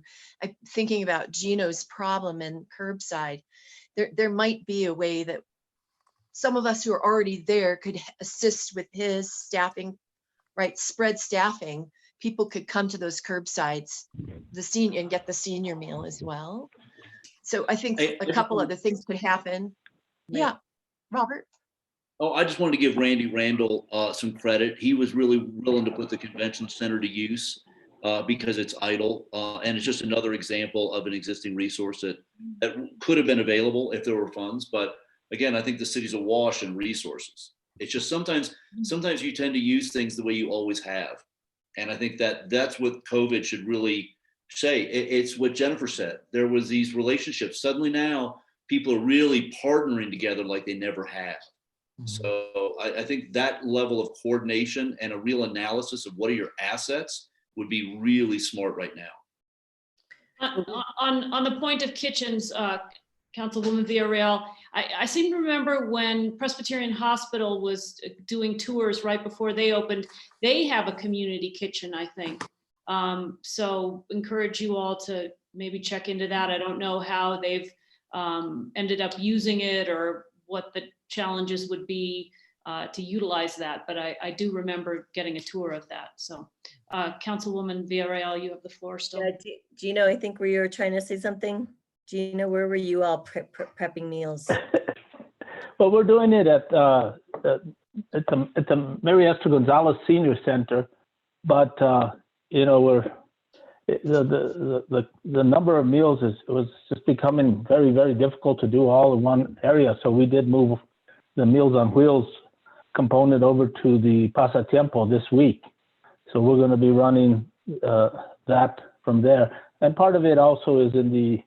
Thinking about Gino's problem and curbside, there might be a way that some of us who are already there could assist with his staffing, right? Spread staffing. People could come to those curbsides, and get the senior meal as well. So I think a couple other things could happen. Yeah, Robert. Oh, I just wanted to give Randy Randall some credit. He was really willing to put the convention center to use because it's idle. And it's just another example of an existing resource that could have been available if there were funds. But again, I think the city's awash in resources. It's just sometimes you tend to use things the way you always have. And I think that's what COVID should really say. It's what Jennifer said. There was these relationships. Suddenly now people are really partnering together like they never have. So I think that level of coordination and a real analysis of what are your assets would be really smart right now. On the point of kitchens, Councilwoman Villarreal, I seem to remember when Presbyterian Hospital was doing tours right before they opened, they have a community kitchen, I think. So encourage you all to maybe check into that. I don't know how they've ended up using it or what the challenges would be to utilize that, but I do remember getting a tour of that. So Councilwoman Villarreal, you have the floor still. Yeah, Gino, I think we were trying to say something. Gino, where were you all prepping meals? Well, we're doing it at the Mary Esther Gonzalez Senior Center, but the number of meals was just becoming very, very difficult to do all in one area. So we did move the Meals on Wheels component over to the Pasatiempo this week. So we're going to be running that from there. And part of it also is in the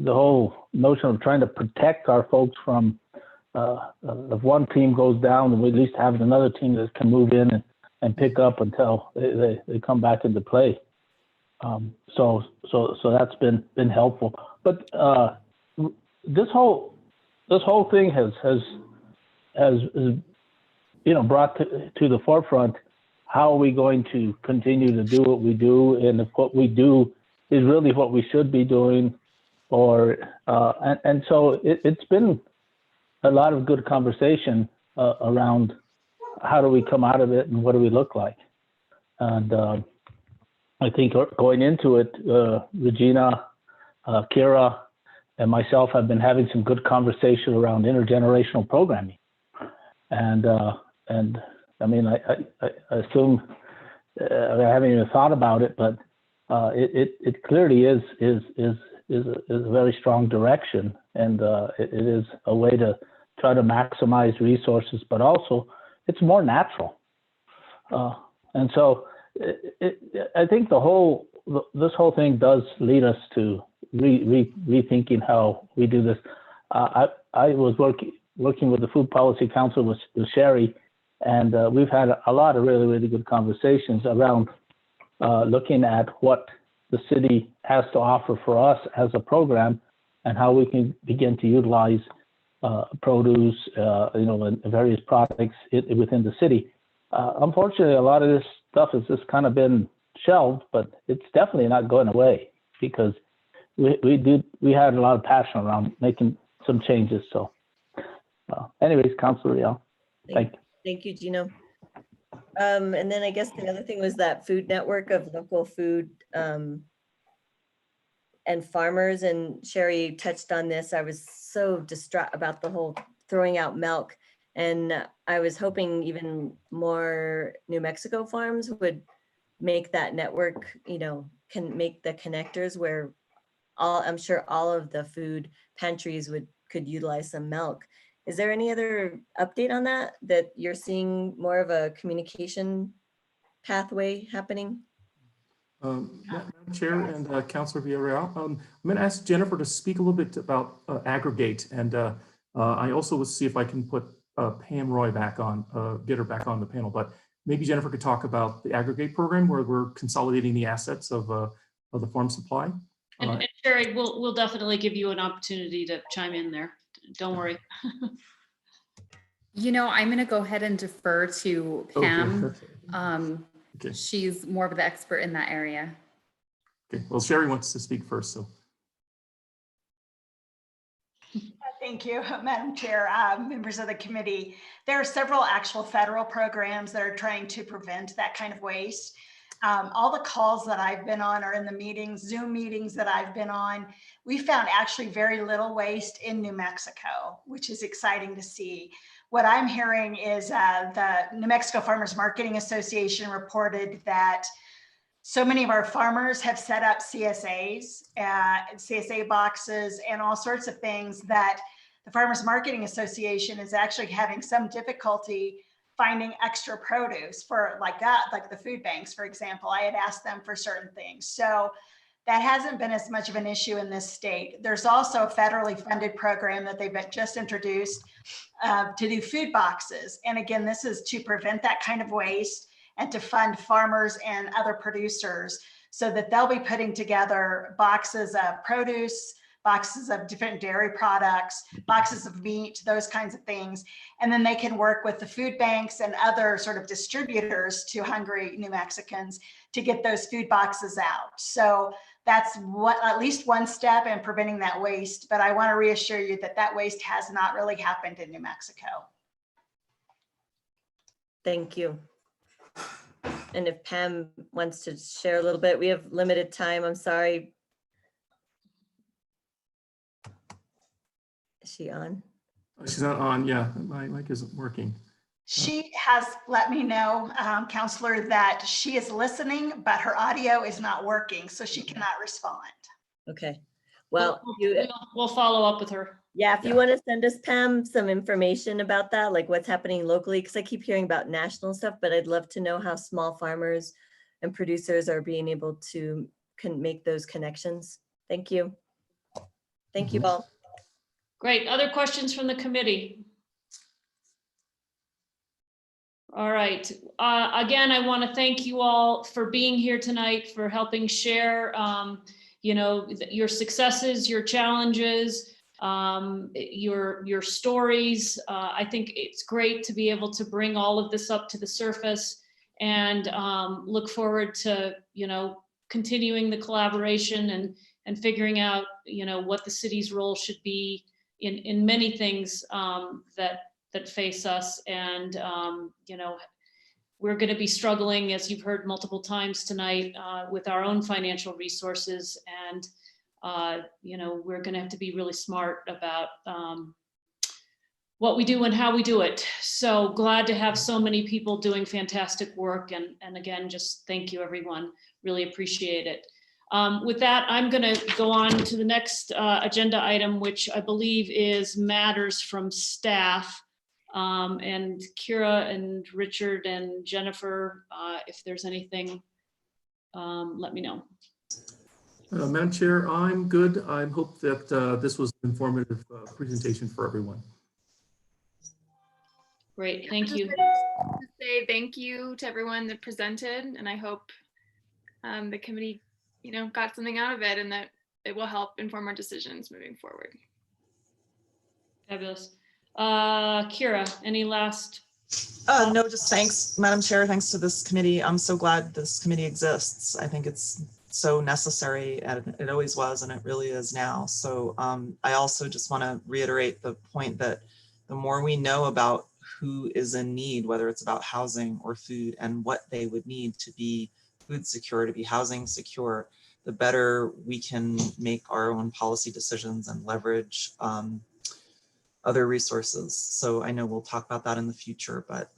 whole notion of trying to protect our folks from if one team goes down, then we at least have another team that can move in and pick up until they come back into play. So that's been helpful. But this whole thing has brought to the forefront how are we going to continue to do what we do, and if what we do is really what we should be doing, and so it's been a lot of good conversation around how do we come out of it and what do we look like. And I think going into it, Regina, Kira, and myself have been having some good conversation around intergenerational programming. And I mean, I assume I haven't even thought about it, but it clearly is a very strong direction, and it is a way to try to maximize resources, but also it's more natural. And so I think this whole thing does lead us to rethinking how we do this. I was working with the Food Policy Council with Sherry, and we've had a lot of really, really good conversations around looking at what the city has to offer for us as a program and how we can begin to utilize produce, and various products within the city. Unfortunately, a lot of this stuff has just kind of been shelved, but it's definitely not going away because we had a lot of passion around making some changes. So anyways, Councilor Rial, thank you. Thank you, Gino. And then I guess the other thing was that food network of local food and farmers, and Sherry touched on this. I was so distraught about the whole throwing out milk, and I was hoping even more New Mexico farms would make that network, can make the connectors where I'm sure all of the food pantries could utilize some milk. Is there any other update on that you're seeing more of a communication pathway happening? Madam Chair and Councilor Villarreal, I'm going to ask Jennifer to speak a little bit about aggregate, and I also will see if I can put Pam Roy back on, get her back on the panel. But maybe Jennifer could talk about the aggregate program where we're consolidating the assets of the farm supply. And Sherry, we'll definitely give you an opportunity to chime in there. Don't worry. You know, I'm going to go ahead and defer to Pam. Okay. She's more of the expert in that area. Okay. Well, Sherry wants to speak first, so. Thank you, Madam Chair, members of the committee. There are several actual federal programs that are trying to prevent that kind of waste. All the calls that I've been on or in the meetings, Zoom meetings that I've been on, we found actually very little waste in New Mexico, which is exciting to see. What I'm hearing is the New Mexico Farmers Marketing Association reported that so many of our farmers have set up CSAs, CSA boxes, and all sorts of things that the Farmers Marketing Association is actually having some difficulty finding extra produce for like the food banks, for example. I had asked them for certain things. So that hasn't been as much of an issue in this state. There's also a federally funded program that they've just introduced to do food boxes. And again, this is to prevent that kind of waste and to fund farmers and other producers so that they'll be putting together boxes of produce, boxes of different dairy products, boxes of meat, those kinds of things. And then they can work with the food banks and other sort of distributors to hungry New Mexicans to get those food boxes out. So that's at least one step in preventing that waste. But I want to reassure you that that waste has not really happened in New Mexico. Thank you. And if Pam wants to share a little bit, we have limited time. I'm sorry. Is she on? She's not on. Yeah, my mic isn't working. She has let me know, Counselor, that she is listening, but her audio is not working, so she cannot respond. Okay. Well, we'll follow up with her. Yeah, if you want to send us, Pam, some information about that, like what's happening locally, because I keep hearing about national stuff, but I'd love to know how small farmers and producers are being able to make those connections. Thank you. Thank you all. Great. Other questions from the committee? All right. Again, I want to thank you all for being here tonight, for helping share, you know, your successes, your challenges, your stories. I think it's great to be able to bring all of this up to the surface and look forward to, you know, continuing the collaboration and figuring out, you know, what the city's role should be in many things that face us. And, you know, we're going to be struggling, as you've heard multiple times tonight, with our own financial resources. And, you know, we're going to have to be really smart about what we do and how we do it. So glad to have so many people doing fantastic work. And again, just thank you, everyone. Really appreciate it. With that, I'm going to go on to the next agenda item, which I believe is matters from staff. And Kira and Richard and Jennifer, if there's anything, let me know. Madam Chair, I'm good. I hope that this was an informative presentation for everyone. Great, thank you. To say thank you to everyone that presented, and I hope the committee, you know, got something out of it and that it will help inform our decisions moving forward. Fabulous. Kira, any last? No, just thanks, Madam Chair. Thanks to this committee. I'm so glad this committee exists. I think it's so necessary, and it always was, and it really is now. So I also just want to reiterate the point that the more we know about who is in need, whether it's about housing or food, and what they would need to be food secure, to be housing secure, the better we can make our own policy decisions and leverage other resources. So I know we'll talk about that in the future, but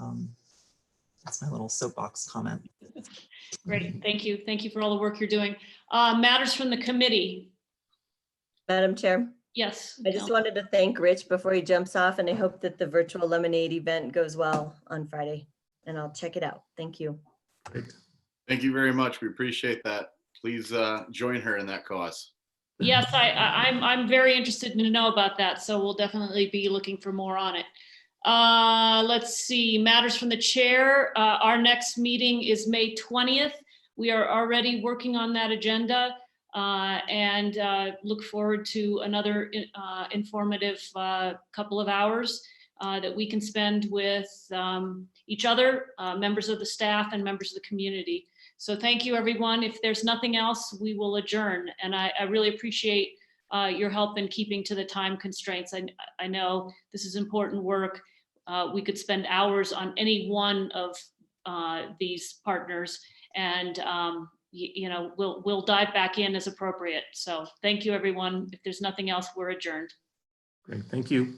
that's my little soapbox comment. Great, thank you. Thank you for all the work you're doing. Matters from the committee. Madam Chair. Yes. I just wanted to thank Rich before he jumps off, and I hope that the virtual lemonade event goes well on Friday, and I'll check it out. Thank you. Great. Thank you very much. We appreciate that. Please join her in that cause. Yes, I'm very interested to know about that. So we'll definitely be looking for more on it. Let's see, matters from the chair. Our next meeting is May 20th. We are already working on that agenda and look forward to another informative couple of hours that we can spend with each other, members of the staff and members of the community. So thank you, everyone. If there's nothing else, we will adjourn. And I really appreciate your help in keeping to the time constraints. I know this is important work. We could spend hours on any one of these partners, and we'll dive back in as appropriate. So thank you, everyone. If there's nothing else, we're adjourned. Great. Thank you.